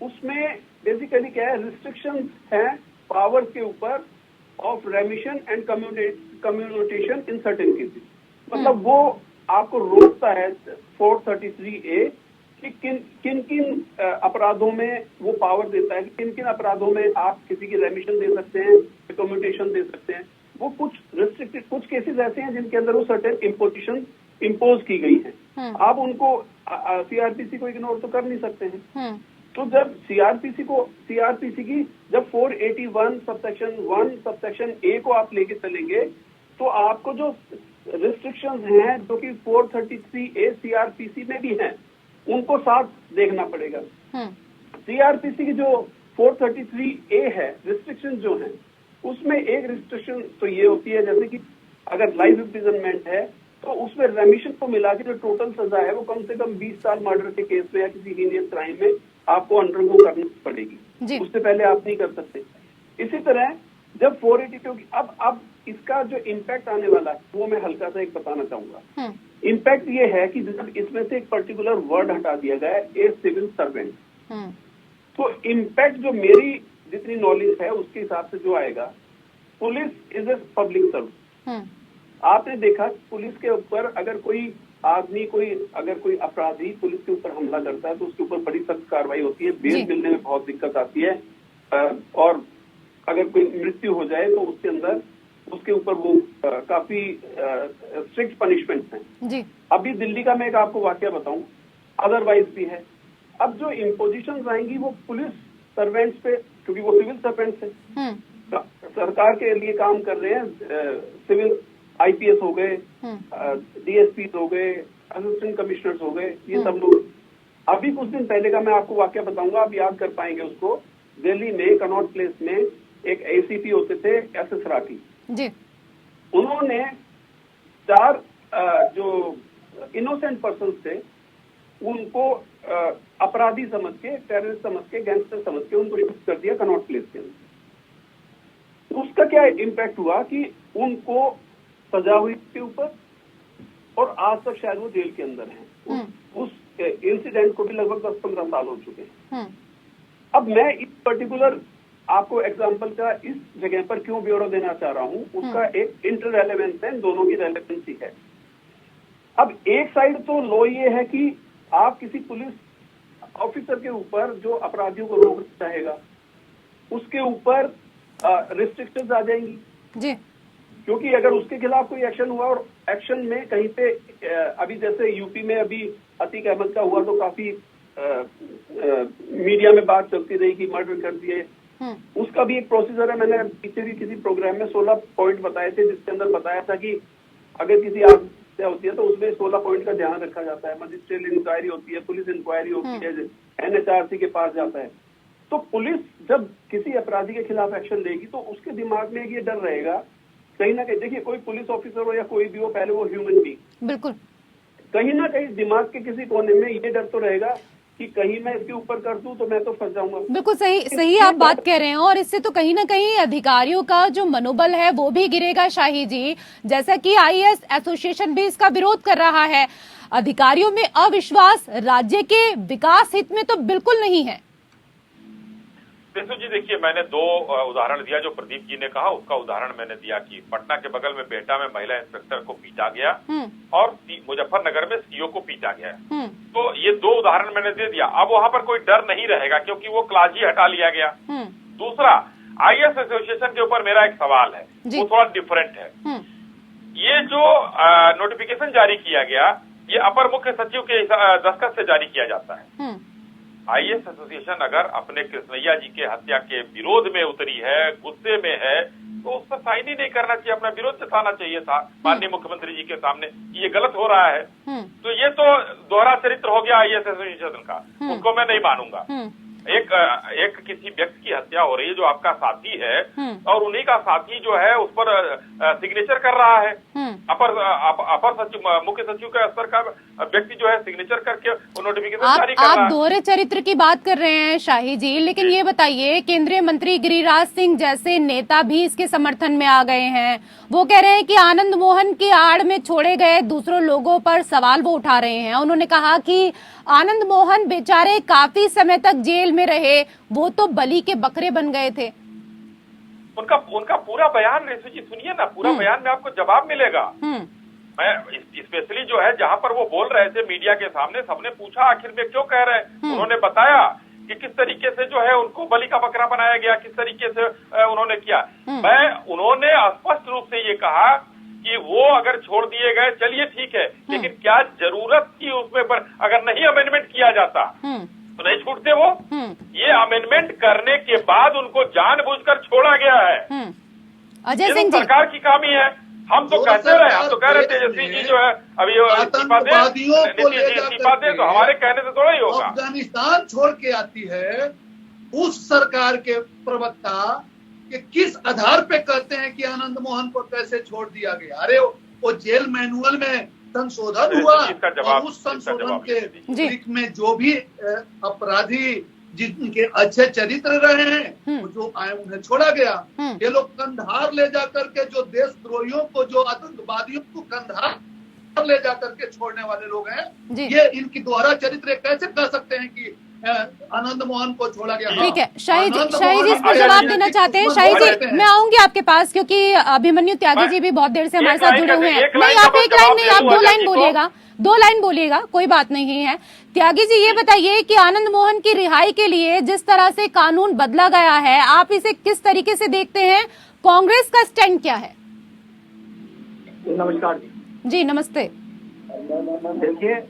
S2: उसमें बेसिकली क्या है, रिस्ट्रिक्शंस हैं पावर के ऊपर of रेमिशन and communication in certain cases. मतलब वो आपको रोकता है 433A कि किन किन अपराधों में वो पावर देता है, किन किन अपराधों में आप किसी की रेमिशन दे सकते हैं, कम्युनिकेशन दे सकते हैं। वो कुछ रिस्ट्रिक्टेड, कुछ केसेस ऐसे हैं जिनके अंदर वो सर्टेन इम्पोजिशन इम्पोज की गई है, आप उनको सीआरपीसी को इग्नोर तो कर नहीं सकते हैं। तो जब सीआरपीसी की जब 481 सबसेक्शन 1 सबसेक्शन A को आप लेके चलेंगे तो आपको जो रिस्ट्रिक्शंस हैं जो कि 433A सीआरपीसी में भी हैं, उनको साथ देखना पड़ेगा। सीआरपीसी की जो 433A है, रिस्ट्रिक्शन जो है, उसमें एक रिस्ट्रिक्शन तो ये होती है जैसे कि अगर लाइफ इम्प्रिजनमेंट है तो उसमें रेमिशन को मिला के जो टोटल सजा है वो कम से कम 20 साल मर्डर के केस में या किसी हीनियस क्राइम में आपको अंडरगो करनी पड़ेगी, उससे पहले आप नहीं कर सकते। इसी तरह जब 482 की अब इसका जो इम्पैक्ट आने वाला है वो मैं हल्का सा एक बताना चाहूंगा। इम्पैक्ट ये है कि जब इसमें से एक पर्टिकुलर वर्ड हटा दिया गया है, ए सिविल सर्वेंट, तो इम्पैक्ट जो मेरी जितनी नॉलेज है उसके हिसाब से जो आएगा, police is a public service. आपने देखा पुलिस के ऊपर अगर कोई आदमी अगर कोई अपराधी पुलिस के ऊपर हमला करता है तो उसके ऊपर बड़ी सख्त कार्रवाई होती है, बेल मिलने में बहुत दिक्कत आती है, और अगर कोई मृत्यु हो जाए तो उसके अंदर उसके ऊपर वो काफी स्ट्रिक्ट पनिशमेंट्स हैं। अभी दिल्ली का मैं एक आपको वाकया बताऊं, अदरवाइज भी है। अब जो इम्पोजिशंस आएंगी वो पुलिस सर्वेंट्स पे, क्योंकि वो सिविल सर्वेंट्स है, सरकार के लिए काम कर रहे हैं, सिविल आईपीएस हो गए, डीएसपी हो गए, असिस्टेंट कमिश्नर्स हो गए, ये सब लोग। अभी कुछ दिन पहले का मैं आपको वाकया बताऊंगा, आप याद कर पाएंगे उसको। दिल्ली में कनॉट प्लेस में एक एसीपी होते थे एसएस राठी जी, उन्होंने 4 जो इनोसेंट पर्सन थे उनको अपराधी समझ के, टेररिस्ट समझ के, गैंगस्टर समझ के उनको शिफ्ट कर दिया कनॉट प्लेस के अंदर। तो उसका क्या इम्पैक्ट हुआ कि उनको सजा हुई के ऊपर, और आज तक शायद वो जेल के अंदर हैं। उस इंसिडेंट को भी लगभग 10-15 साल हो चुके हैं। अब मैं इस पर्टिकुलर आपको एग्जांपल का इस जगह पर क्यों ब्यौरा देना चाह रहा हूं, उसका एक इंटर रेलेवेंस है, दोनों की रेलेवेंसी है। अब एक साइड तो लॉ ये है कि आप किसी पुलिस ऑफिसर के ऊपर जो अपराधियों को रोकना चाहेगा उसके ऊपर रिस्ट्रिक्शंस आ जाएंगी जी, क्योंकि अगर उसके खिलाफ कोई एक्शन हुआ और एक्शन में कहीं पे अभी जैसे यूपी में अभी अतीक अहमद का हुआ तो काफी मीडिया में बात चलती रही कि मर्डर कर दिए, उसका भी एक प्रोसीजर है। मैंने पीछे भी किसी प्रोग्राम में 16 पॉइंट बताए थे, जिसके अंदर बताया था कि अगर किसी आत्महत्या होती है तो उसमें 16 पॉइंट का ध्यान रखा जाता है, मजिस्ट्रेट इंक्वायरी होती है, पुलिस इंक्वायरी होती है, एनएचआरसी के पास जाता है। तो पुलिस जब किसी अपराधी के खिलाफ एक्शन लेगी तो उसके दिमाग में ये डर रहेगा कहीं ना कहीं। देखिए, कोई पुलिस ऑफिसर हो या कोई भी हो, पहले वो ह्यूमन बीइंग, बिल्कुल, कहीं ना कहीं दिमाग के किसी कोने में ये डर तो रहेगा कि कहीं मैं इसके ऊपर कर दूं तो मैं तो फंस जाऊंगा। बिल्कुल
S1: सही आप बात कह रहे हैं, और इससे तो कहीं ना कहीं अधिकारियों का जो मनोबल है वो भी गिरेगा शाही जी, जैसा कि आईएएस एसोसिएशन भी इसका विरोध कर रहा है। अधिकारियों में अविश्वास राज्य के विकास हित में तो बिल्कुल नहीं है।
S4: पेशु जी, देखिए, मैंने 2 उदाहरण दिया जो प्रदीप जी ने कहा, उसका उदाहरण मैंने दिया कि पटना के बगल में बेहटा में महिला इंस्पेक्टर को पीटा गया और मुजफ्फरनगर में सीओ को पीटा गया। तो ये 2 उदाहरण मैंने दे दिया। अब वहां पर कोई डर नहीं रहेगा क्योंकि वो क्लास ही हटा लिया गया। दूसरा, आईएएस एसोसिएशन के ऊपर मेरा एक सवाल है, वो थोड़ा डिफरेंट है। ये जो नोटिफिकेशन जारी किया गया, ये अपर मुख्य सचिव के दस्तखत से जारी किया जाता है। आईएएस एसोसिएशन अगर अपने कृष्णैया जी के हत्या के विरोध में उतरी है, गुस्से में है, तो उस पर साइन ही नहीं करना चाहिए, अपना विरोध जताना चाहिए था माननीय मुख्यमंत्री जी के सामने कि ये गलत हो रहा है। तो ये तो दोहरा चरित्र हो गया IAS एसोसिएशन का, उसको मैं नहीं मानूंगा। एक किसी व्यक्ति की हत्या हो रही है जो आपका साथी है और उन्हीं का साथी जो है उस पर सिग्नेचर कर रहा है। अपर सचिव, मुख्य सचिव के स्तर का व्यक्ति जो है सिग्नेचर करके नोटिफिकेशन जारी कर रहा है।
S1: आप दोहरे चरित्र की बात कर रहे हैं शाही जी, लेकिन ये बताइए केंद्रीय मंत्री गिरिराज सिंह जैसे नेता भी इसके समर्थन में आ गए हैं। वो कह रहे हैं कि आनंद मोहन की आड़ में छोड़े गए दूसरों लोगों पर सवाल वो उठा रहे हैं। उन्होंने कहा कि आनंद मोहन बेचारे काफी समय तक जेल में रहे, वो तो बलि के बकरे बन गए थे।
S4: उनका पूरा बयान रेशु जी सुनिए ना, पूरा बयान में आपको जवाब मिलेगा। मैं स्पेशली जो है जहां पर वो बोल रहे थे मीडिया के सामने, सबने पूछा आखिर में क्यों कह रहे हैं, उन्होंने बताया कि किस तरीके से जो है उनको बलि का बकरा बनाया गया, किस तरीके से उन्होंने किया। उन्होंने स्पष्ट रूप से ये कहा कि वो अगर छोड़ दिए गए चलिए ठीक है, लेकिन क्या जरूरत थी उसमें पर, अगर नहीं अमेंडमेंट किया जाता तो नहीं छूटते वो। ये अमेंडमेंट करने के बाद उनको जानबूझकर छोड़ा गया है।
S1: अजय सिंह जी,
S4: सरकार की खामी है। हम तो कहते रहे, हम तो कह रहे तेजस्वी जी जो है अभी इस्तीफा दे तो हमारे कहने से थोड़ा ही होगा।
S3: अफगानिस्तान छोड़ के आती है उस सरकार के प्रवक्ता कि किस आधार पे कहते हैं कि आनंद मोहन को कैसे छोड़ दिया गया। अरे वो जेल मैनुअल में संशोधन हुआ और उस संशोधन के में जो भी अपराधी जिनके अच्छे चरित्र रहे हैं वो जो आए उन्हें छोड़ा गया। ये लोग कंधार ले जाकर के जो देशद्रोहियों को, जो आतंकवादियों को कंधार ले जाकर के छोड़ने वाले लोग हैं, ये इनकी दोहरा चरित्र कैसे कह सकते हैं कि आनंद मोहन को छोड़ा गया।
S1: ठीक है, शाही जी इस पर जवाब देना चाहते हैं। शाही जी मैं आऊंगी आपके पास, क्योंकि अभिमन्यु त्यागी जी भी बहुत देर से हमारे साथ जुड़े हुए हैं। नहीं, आप एक लाइन नहीं, आप 2 लाइन बोलिएगा, 2 लाइन बोलिएगा, कोई बात नहीं है। त्यागी जी ये बताइए कि आनंद मोहन की रिहाई के लिए जिस तरह से कानून बदला गया है, आप इसे किस तरीके से देखते हैं? कांग्रेस का स्टैंड क्या है?
S6: नमस्कार
S1: जी नमस्ते।
S6: देखिए,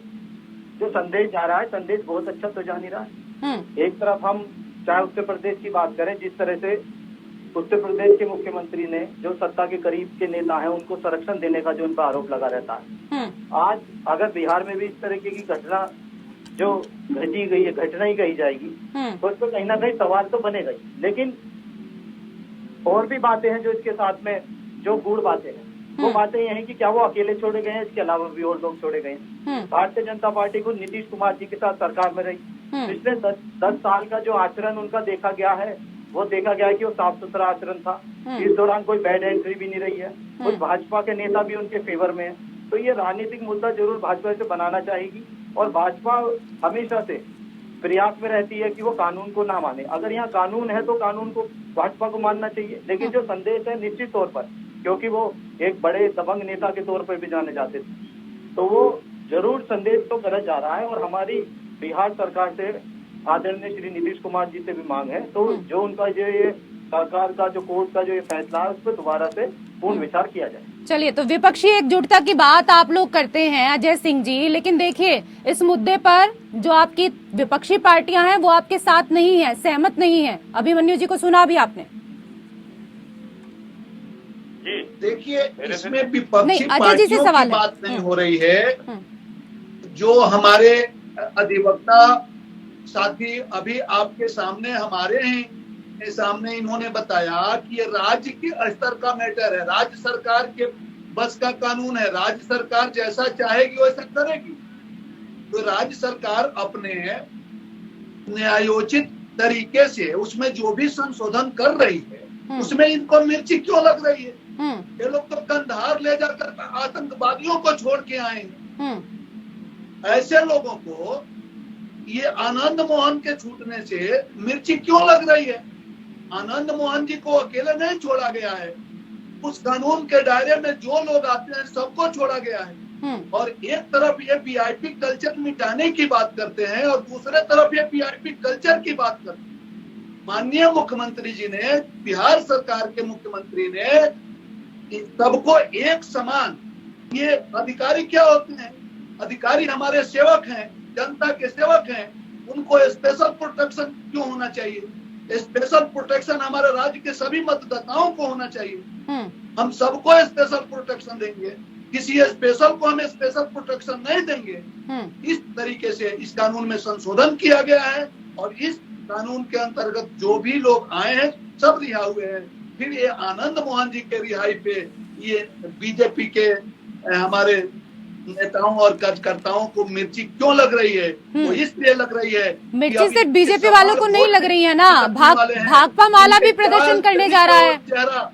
S6: जो संदेश जा रहा है, संदेश बहुत अच्छा तो जा नहीं रहा है। एक तरफ हम चाहे उत्तर प्रदेश की बात करें, जिस तरह से उत्तर प्रदेश के मुख्यमंत्री ने जो सत्ता के करीब के नेता हैं उनको संरक्षण देने का जो उन पर आरोप लगा रहता है, आज अगर बिहार में भी इस तरीके की घटना जो घटी गई है, घटना ही कही जाएगी, तो इस पर कहीं ना कहीं सवाल तो बनेगा ही। लेकिन और भी बातें हैं जो इसके साथ में जो गूढ़ बातें हैं, वो बातें ये हैं कि क्या वो अकेले छोड़े गए हैं, इसके अलावा भी और लोग छोड़े गए हैं। भारतीय जनता पार्टी को नीतीश कुमार जी के साथ सरकार में रही, पिछले 10 साल का जो आचरण उनका देखा गया है, वो देखा गया है कि वो साफ सुथरा आचरण था। इस दौरान कोई बैड एंट्री भी नहीं रही है। कुछ भाजपा के नेता भी उनके फेवर में है। तो ये राजनीतिक मुद्दा जरूर भाजपा से बनाना चाहेगी और भाजपा हमेशा से प्रयास में रहती है कि वो कानून को ना माने। अगर यहाँ कानून है तो कानून को भाजपा को मानना चाहिए। लेकिन जो संदेश है, निश्चित तौर पर, क्योंकि वो एक बड़े दबंग नेता के तौर पर भी जाने जाते थे, तो वो जरूर संदेश तो गलत जा रहा है। और हमारी बिहार सरकार से, आदरणीय श्री नीतीश कुमार जी से भी मांग है, तो जो उनका जो ये सरकार का जो कोर्ट का जो ये फैसला है, उस पर दोबारा से पूर्ण विचार किया जाए।
S1: चलिए, तो विपक्षी एकजुटता की बात आप लोग करते हैं अजय सिंह जी, लेकिन देखिए इस मुद्दे पर जो आपकी विपक्षी पार्टियां हैं वो आपके साथ नहीं है, सहमत नहीं है। अभिमन्यु जी को सुना भी आपने।
S3: देखिए, इसमें विपक्षी पार्टियों की बात नहीं हो रही है। जो हमारे अधिवक्ता साथी अभी आपके सामने, हमारे हैं सामने, इन्होंने बताया कि ये राज्य के स्तर का मैटर है, राज्य सरकार के बस का कानून है, राज्य सरकार जैसा चाहेगी वैसा करेगी। तो राज्य सरकार अपने न्यायोचित तरीके से उसमें जो भी संशोधन कर रही है, उसमें इनको मिर्ची क्यों लग रही है? ये लोग तो कंधार ले जाकर आतंकवादियों को छोड़ के आए हैं। ऐसे लोगों को ये आनंद मोहन के छूटने से मिर्ची क्यों लग रही है? आनंद मोहन जी को अकेले नहीं छोड़ा गया है, उस कानून के दायरे में जो लोग आते हैं सबको छोड़ा गया है। और एक तरफ ये वीआईपी कल्चर मिटाने की बात करते हैं और दूसरे तरफ ये वीआईपी कल्चर की बात करते हैं। माननीय मुख्यमंत्री जी ने, बिहार सरकार के मुख्यमंत्री ने सबको एक समान, ये अधिकारी क्या होते हैं? अधिकारी हमारे सेवक हैं, जनता के सेवक हैं, उनको स्पेशल प्रोटेक्शन क्यों होना चाहिए? स्पेशल प्रोटेक्शन हमारे राज्य के सभी मतदाताओं को होना चाहिए। हम सबको स्पेशल प्रोटेक्शन देंगे, किसी स्पेशल को हम स्पेशल प्रोटेक्शन नहीं देंगे। इस तरीके से इस कानून में संशोधन किया गया है और इस कानून के अंतर्गत जो भी लोग आए हैं सब रिहा हुए हैं। फिर ये आनंद मोहन जी के रिहाई पे ये बीजेपी के हमारे नेताओं और कार्यकर्ताओं को मिर्ची क्यों लग रही है? वो इसलिए लग रही है
S7: मिर्ची सिर्फ बीजेपी वालों को नहीं लग रही है ना, भाकपा माला भी प्रदर्शन करने जा रहा है।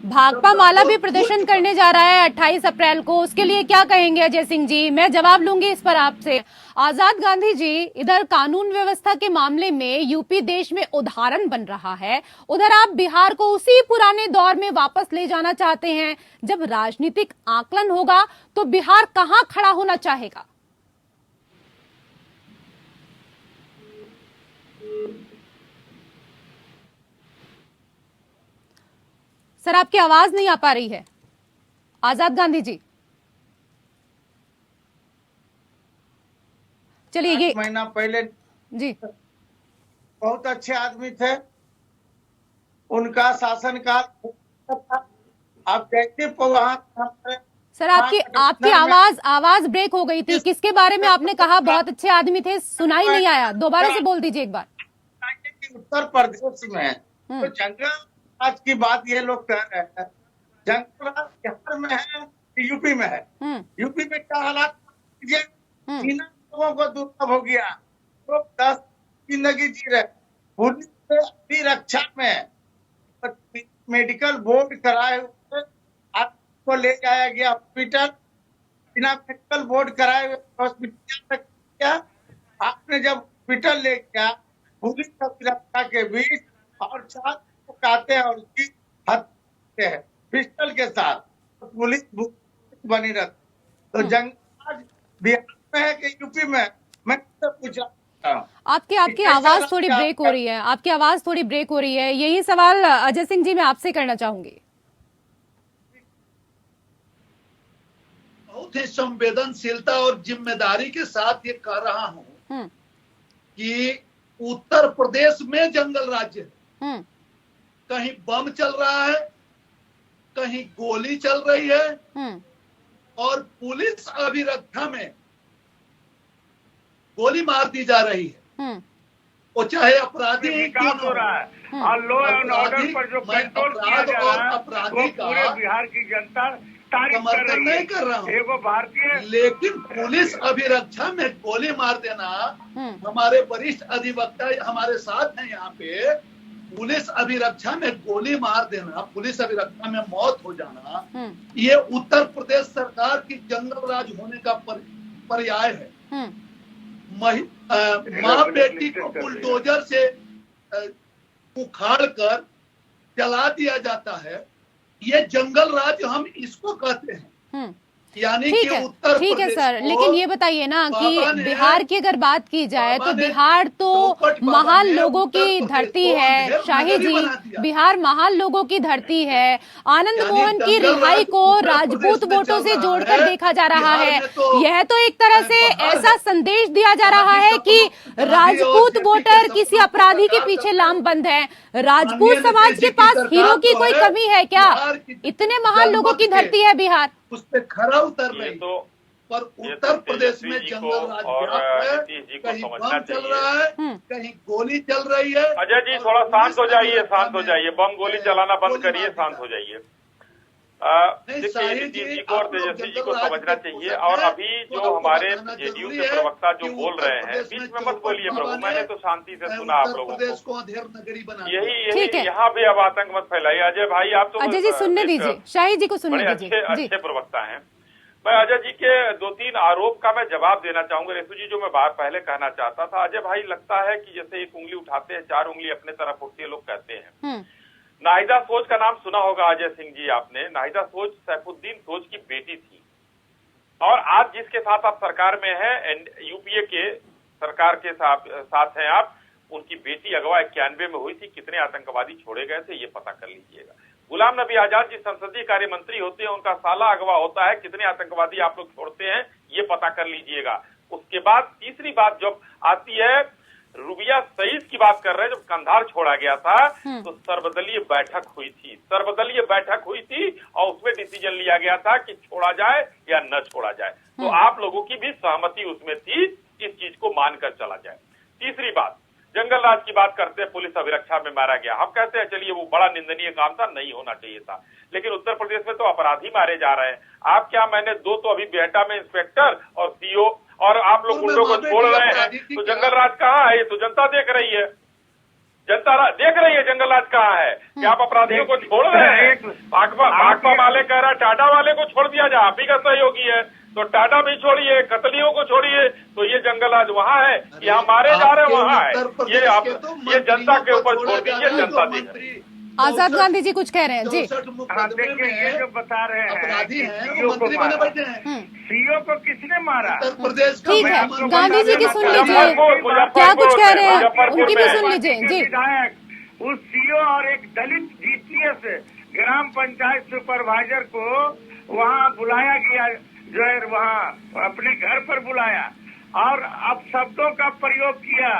S7: भाकपा माला भी प्रदर्शन करने जा रहा है 28 अप्रैल को, उसके लिए क्या कहेंगे अजय सिंह जी? मैं जवाब लूंगी इस पर आपसे। आजाद गांधी जी, इधर कानून व्यवस्था के मामले में यूपी देश में उदाहरण बन रहा है, उधर आप बिहार को उसी पुराने दौर में वापस ले जाना चाहते हैं। जब राजनीतिक आकलन होगा तो बिहार कहां खड़ा होना चाहेगा? सर, आपकी आवाज नहीं आ पा रही है आजाद गांधी जी। चलिए, ये
S8: महीना पहले
S7: जी
S8: बहुत अच्छे आदमी थे, उनका शासनकाल। आप जैसे वहां
S7: सर, आपकी आवाज ब्रेक हो गई थी। किसके बारे में आपने कहा बहुत अच्छे आदमी थे? सुनाई नहीं आया, दोबारा से बोल दीजिए एक बार।
S8: उत्तर प्रदेश में तो जंगल राज की बात ये लोग कह रहे हैं। जंगल राज बिहार में है, यूपी में है। यूपी में क्या हालात लोगों को दुर्लभ हो गया, तो 10 जिंदगी जी रहे। पुलिस रक्षा में मेडिकल बोर्ड कराए हुए आपको ले जाया गया हॉस्पिटल, बिना मेडिकल बोर्ड कराए हुए हॉस्पिटल क्या? आपने जब हॉस्पिटल ले गया पुलिस रक्षा के बीच और साथ को काटे और उसकी हत्या है पिस्टल के साथ, तो पुलिस बनी रहती। तो जंगल बिहार में है कि यूपी में? मैं पूछा
S7: आपकी आवाज थोड़ी ब्रेक हो रही है, आपकी आवाज थोड़ी ब्रेक हो रही है। यही सवाल अजय सिंह जी मैं आपसे करना चाहूंगी।
S3: बहुत ही संवेदनशीलता और जिम्मेदारी के साथ ये कह रहा हूं कि उत्तर प्रदेश में जंगल राज्य है। कहीं बम चल रहा है, कहीं गोली चल रही है और पुलिस अभिरक्षा में गोली मार दी जा रही है। वो चाहे अपराधी ही क्यों हो रहा है
S5: और लॉ एंड ऑर्डर पर जो कंट्रोल किया जा रहा है
S3: अपराधी
S5: वो पूरे बिहार की जनता
S3: समर्थन नहीं कर रहा हूँ,
S5: वो भारतीय।
S3: लेकिन पुलिस अभिरक्षा में गोली मार देना, हमारे वरिष्ठ अधिवक्ता हमारे साथ हैं यहाँ पे, पुलिस अभिरक्षा में गोली मार देना, पुलिस अभिरक्षा में मौत हो जाना, ये उत्तर प्रदेश सरकार की जंगल राज होने का पर्याय है। माँ बेटी को बुलडोजर से उखाड़ कर जला दिया जाता है, ये जंगल राज हम इसको कहते हैं। यानी कि उत्तर
S7: ठीक है सर, लेकिन ये बताइए ना कि बिहार की अगर बात की जाए तो बिहार तो महान लोगों की धरती है। शाही जी, बिहार महान लोगों की धरती है। आनंद मोहन की रिहाई को राजपूत वोटों से जोड़कर देखा जा रहा है। यह तो एक तरह से ऐसा संदेश दिया जा रहा है कि राजपूत वोटर किसी अपराधी के पीछे लामबंद है। राजपूत समाज के पास हीरो की कोई कमी है क्या? इतने महान लोगों की धरती है बिहार।
S3: उस पर खरा उतर नहीं, पर उत्तर प्रदेश में जंगल राज है, कहीं बम चल रहा है, कहीं गोली चल रही है।
S4: अजय जी थोड़ा शांत हो जाइए, शांत हो जाइए, बम गोली चलाना बंद करिए, शांत हो जाइए। देखिए नीतीश जी को और तेजस्वी जी को समझना चाहिए। और अभी जो हमारे जेडीयू के प्रवक्ता जो बोल रहे हैं, बीच में मत बोलिए प्रभु, मैंने तो शांति से सुना आप लोगों को। यही यहाँ भी अब आतंक मत फैलाइए। अजय भाई आप तो
S7: अजय जी सुनने दीजिए, शाही जी को सुनने दीजिए।
S4: अच्छे प्रवक्ता हैं। मैं अजय जी के 2-3 आरोप का मैं जवाब देना चाहूंगा। रेसू जी जो मैं पहले कहना चाहता था, अजय भाई लगता है कि जैसे एक उंगली उठाते हैं 4 उंगली अपने तरफ उठती है, लोग कहते हैं। नाहिदा सोच का नाम सुना होगा अजय सिंह जी आपने। नाहिदा सोच सैफुद्दीन सोच की बेटी थी और आज जिसके साथ आप सरकार में हैं, यूपीए के सरकार के साथ हैं आप, उनकी बेटी अगवा 91 में हुई थी। कितने आतंकवादी छोड़े गए थे ये पता कर लीजिएगा। गुलाम नबी आजाद जी संसदीय कार्य मंत्री होते हैं, उनका साला अगवा होता है। कितने आतंकवादी आप लोग छोड़ते हैं ये पता कर लीजिएगा। उसके बाद तीसरी बात जब आती है रूबिया सईद की बात कर रहे हैं। जब कंधार छोड़ा गया था तो सर्वदलीय बैठक हुई थी, और उसमें डिसीजन लिया गया था कि छोड़ा जाए या न छोड़ा जाए। तो आप लोगों की भी सहमति उसमें थी, इस चीज को मानकर चला जाए। तीसरी बात, जंगल राज की बात करते हैं, पुलिस अभिरक्षा में मारा गया। हम कहते हैं चलिए वो बड़ा निंदनीय काम था, नहीं होना चाहिए था, लेकिन उत्तर प्रदेश में तो अपराधी मारे जा रहे हैं। आप क्या, मैंने 2 तो अभी बेहटा में इंस्पेक्टर और सीओ, और आप लोग गुंडों को छोड़ रहे हैं, तो जंगल राज कहाँ है? ये तो जनता देख रही है, जंगल राज कहाँ है? क्या आप अपराधियों को छोड़ रहे हैं? भाकपा वाले कह रहा है टाटा वाले को छोड़ दिया जाए, आप ही का सहयोगी है, तो टाटा भी छोड़िए, कतलियों को छोड़िए, तो ये जंगल राज वहाँ है, यहाँ मारे जा रहे हैं वहाँ है। ये आप ये जनता के ऊपर छोड़ दीजिए, जनता देख।
S7: आजाद गांधी जी कुछ कह रहे हैं जी।
S5: देखिए ये जो बता रहे हैं
S3: अपराधी हैं, वो मंत्री बने बैठे हैं।
S5: सीओ को किसने मारा?
S3: उत्तर प्रदेश का
S7: ठीक है, गांधी जी की सुन लीजिए, क्या कुछ कह रहे हैं उनकी भी सुन लीजिए जी।
S5: विधायक उस सीओ और एक दलित जीपीएस ग्राम पंचायत सुपरवाइजर को वहाँ बुलाया गया, जो है वहाँ अपने घर पर बुलाया और अब शब्दों का प्रयोग किया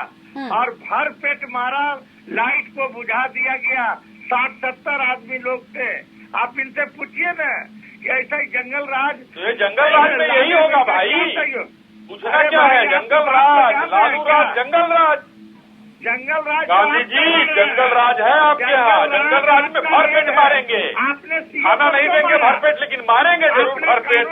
S5: और भर पेट मारा, लाइट को बुझा दिया गया। 60-70 आदमी लोग थे। आप इनसे पूछिए ना कि ऐसा ही जंगल राज,
S4: जंगल राज में यही होगा भाई, पूछना क्या है? जंगल राज, लालू राज, जंगल राज गांधी जी, जंगल राज है आपके यहाँ। जंगल राज में भर पेट मारेंगे,
S5: आपने
S4: खाना नहीं देंगे भर पेट, लेकिन मारेंगे जरूर भर पेट,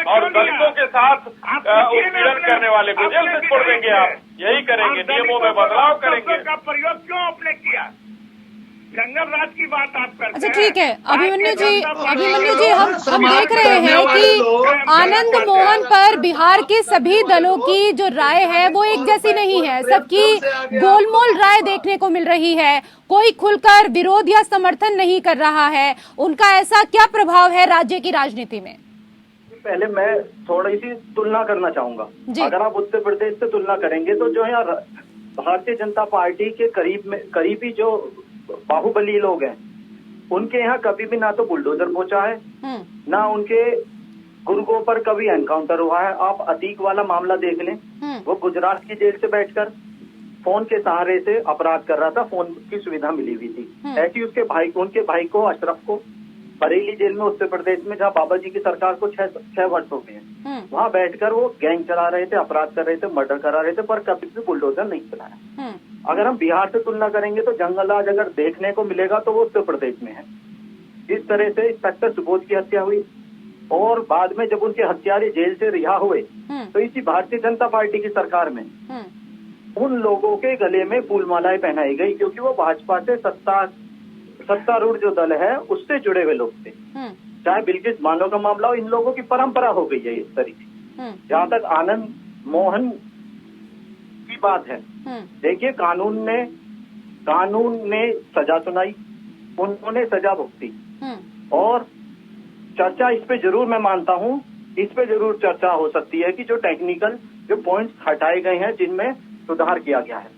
S4: और दलितों के साथ उत्पीड़न करने वाले को जेल से छोड़ देंगे। आप यही करेंगे, नियमों में बदलाव करेंगे।
S5: का प्रयोग क्यों आपने किया? जंगल राज की बात आप करते हैं।
S7: अच्छा ठीक है, अभिमन्यु जी हम देख रहे हैं कि आनंद मोहन पर बिहार के सभी दलों की जो राय है वो एक जैसी नहीं है, सबकी गोलमोल राय देखने को मिल रही है। कोई खुलकर विरोध या समर्थन नहीं कर रहा है। उनका ऐसा क्या प्रभाव है राज्य की राजनीति में?
S6: पहले मैं थोड़ी सी तुलना करना चाहूंगा। अगर आप उत्तर प्रदेश से तुलना करेंगे तो जो है भारतीय जनता पार्टी के करीबी जो बाहुबली लोग हैं, उनके यहाँ कभी भी ना तो बुलडोजर पहुंचा है, ना उनके गुर्गों पर कभी एनकाउंटर हुआ है। आप अतीक वाला मामला देख लें, वो गुजरात की जेल से बैठकर फोन के सहारे से अपराध कर रहा था, फोन की सुविधा मिली हुई थी। ऐसी उनके भाई को अशरफ को बरेली जेल में उत्तर प्रदेश में, जहाँ बाबा जी की सरकार को 6 वर्ष हो गए हैं, वहाँ बैठकर वो गैंग चला रहे थे, अपराध कर रहे थे, मर्डर करा रहे थे, पर कभी भी बुलडोजर नहीं चलाया। अगर हम बिहार से तुलना करेंगे तो जंगल राज अगर देखने को मिलेगा तो वो उत्तर प्रदेश में है। जिस तरह से इंस्पेक्टर सुबोध की हत्या हुई और बाद में जब उनके हत्यारे जेल से रिहा हुए, तो इसी भारतीय जनता पार्टी की सरकार में उन लोगों के गले में फूलमालाएं पहनाई गई, क्योंकि वो भाजपा से सत्तारूढ़ जो दल है उससे जुड़े हुए लोग थे। चाहे बिल्किस बानो का मामला हो, इन लोगों की परंपरा हो गई है इस तरीके। जहाँ तक आनंद मोहन की बात है, देखिए कानून ने सजा सुनाई, उन्होंने सजा भुगती, और चर्चा इस पे जरूर मैं मानता हूँ, इस पे जरूर चर्चा हो सकती है कि जो टेक्निकल जो पॉइंट्स हटाए गए हैं जिनमें सुधार किया गया है,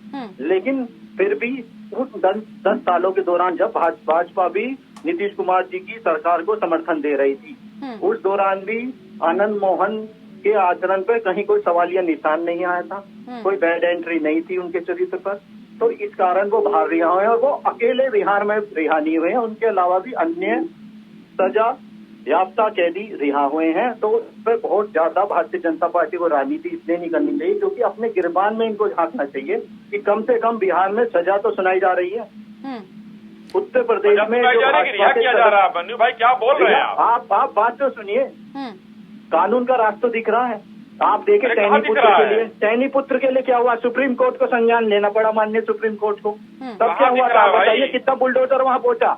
S6: लेकिन फिर भी उस 10 सालों के दौरान जब भाजपा भी नीतीश कुमार जी की सरकार को समर्थन दे रही थी, उस दौरान भी आनंद मोहन के आचरण पे कहीं कोई सवालिया निशान नहीं आया था, कोई बैड एंट्री नहीं थी उनके चरित्र पर। तो इस कारण वो बाहर रिहा हुए और वो अकेले बिहार में रिहा नहीं हुए हैं, उनके अलावा भी अन्य सजा याफ्ता कैदी रिहा हुए हैं। तो उस पर बहुत ज्यादा भारतीय जनता पार्टी को राजनीति इसलिए नहीं करनी चाहिए क्योंकि अपने गिरबान में इनको झांकना चाहिए कि कम से कम बिहार में सजा तो सुनाई जा रही है। उत्तर प्रदेश में जो
S4: किया जा रहा है, बन्नू भाई क्या बोल रहे हैं
S6: आप बात तो सुनिए, कानून का रास्ता दिख रहा है। आप देखें टैनी पुत्र के लिए क्या हुआ, सुप्रीम कोर्ट को संज्ञान लेना पड़ा, माननीय सुप्रीम कोर्ट को। तब क्या हुआ था बताइए, कितना बुलडोजर वहाँ पहुंचा।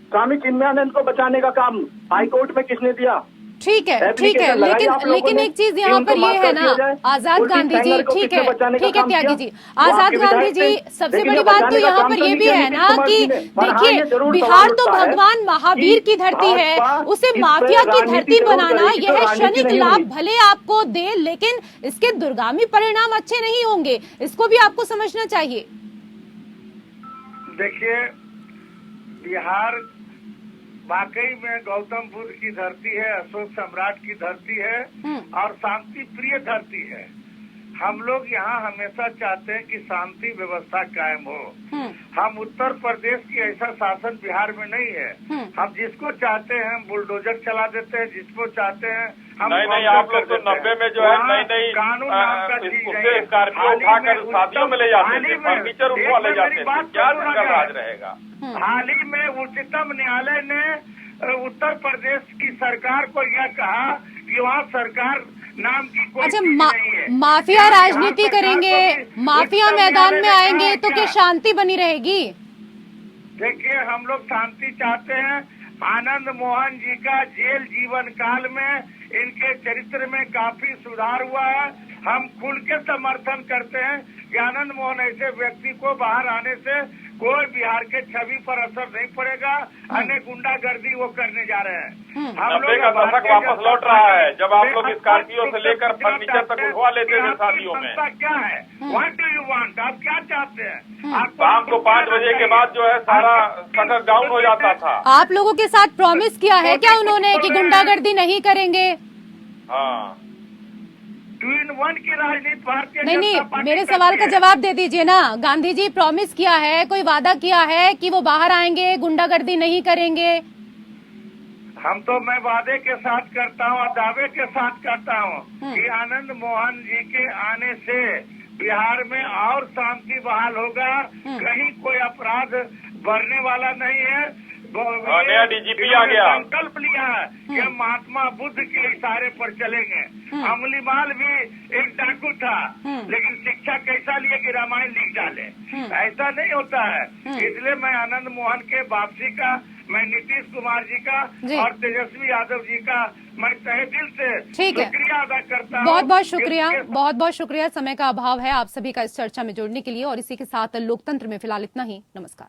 S6: स्वामी चिन्मयानंद को बचाने का काम हाई कोर्ट में किसने दिया?
S7: ठीक है, लेकिन एक चीज यहाँ पर ये है ना आजाद गांधी जी, ठीक है त्यागी जी, आजाद गांधी जी, सबसे बड़ी बात तो यहाँ पर ये भी है ना कि देखिए बिहार तो भगवान महावीर की धरती है, उसे माफिया की धरती बनाना यह क्षणिक लाभ भले आपको दे, लेकिन इसके दूरगामी परिणाम अच्छे नहीं होंगे, इसको भी आपको समझना चाहिए।
S5: देखिए बिहार वाकई में गौतम बुद्ध की धरती है, अशोक सम्राट की धरती है और शांति प्रिय धरती है। हम लोग यहाँ हमेशा चाहते हैं कि शांति व्यवस्था कायम हो। हम उत्तर प्रदेश की ऐसा शासन बिहार में नहीं है। हम जिसको चाहते हैं बुलडोजर चला देते हैं, जिसको चाहते हैं हम
S4: नहीं, आप लोग तो 90 में जो है नई
S5: कानून नाम का चीज
S4: उससे स्कॉर्पियो उठाकर शादियों में ले जाते थे, फर्नीचर उठवा ले जाते थे, क्या जंगल राज रहेगा।
S5: हाल ही में उच्चतम न्यायालय ने उत्तर प्रदेश की सरकार को यह कहा कि वहाँ सरकार नाम की कोई
S7: अच्छा,
S5: नहीं है।
S7: माफिया राजनीति करेंगे, माफिया मैदान में आएंगे तो क्या शांति बनी रहेगी?
S5: देखिए, हम लोग शांति चाहते हैं। आनंद मोहन जी का जेल जीवन काल में इनके चरित्र में काफी सुधार हुआ है। हम खुल के समर्थन करते हैं कि आनंद मोहन ऐसे व्यक्ति को बाहर आने से कोई बिहार के छवि पर असर नहीं पड़ेगा। अन्य गुंडागर्दी वो करने जा रहे हैं। हम लोग
S4: का दशक वापस लौट रहा है, जब आप लोग स्कॉर्पियो से लेकर फर्नीचर तक उठवा लेते थे शादियों में।
S5: क्या है, व्हाट डू यू वांट, आप क्या चाहते हैं?
S4: शाम को 5 बजे के बाद जो है सारा शटर डाउन हो जाता था।
S7: आप लोगों के साथ प्रॉमिस किया है क्या उन्होंने कि गुंडागर्दी नहीं करेंगे?
S4: हाँ,
S5: 2-in-1 की राजनीति भारतीय
S7: नहीं, मेरे सवाल का जवाब दे दीजिए ना। गांधी जी प्रॉमिस किया है, कोई वादा किया है कि वो बाहर आएंगे, गुंडागर्दी नहीं करेंगे?
S5: हम तो मैं वादे के साथ करता हूँ और दावे के साथ करता हूँ कि आनंद मोहन जी के आने से बिहार में और शांति बहाल होगा। कहीं कोई अपराध बढ़ने वाला नहीं है।
S4: नया डीजीपी आ गया।
S5: संकल्प लिया है कि हम महात्मा बुद्ध के इशारे पर चलेंगे। अमलीमाल भी एक डाकू था, लेकिन शिक्षा कैसा लिया कि रामायण लिख डाले। ऐसा नहीं होता है। इसलिए मैं आनंद मोहन के वापसी का, मैं नीतीश कुमार जी का और तेजस्वी यादव जी का मैं तहे दिल से शुक्रिया अदा करता हूँ।
S7: बहुत बहुत शुक्रिया, बहुत बहुत शुक्रिया। समय का अभाव है आप सभी का इस चर्चा में जुड़ने के लिए, और इसी के साथ लोकतंत्र में फिलहाल इतना ही। नमस्कार।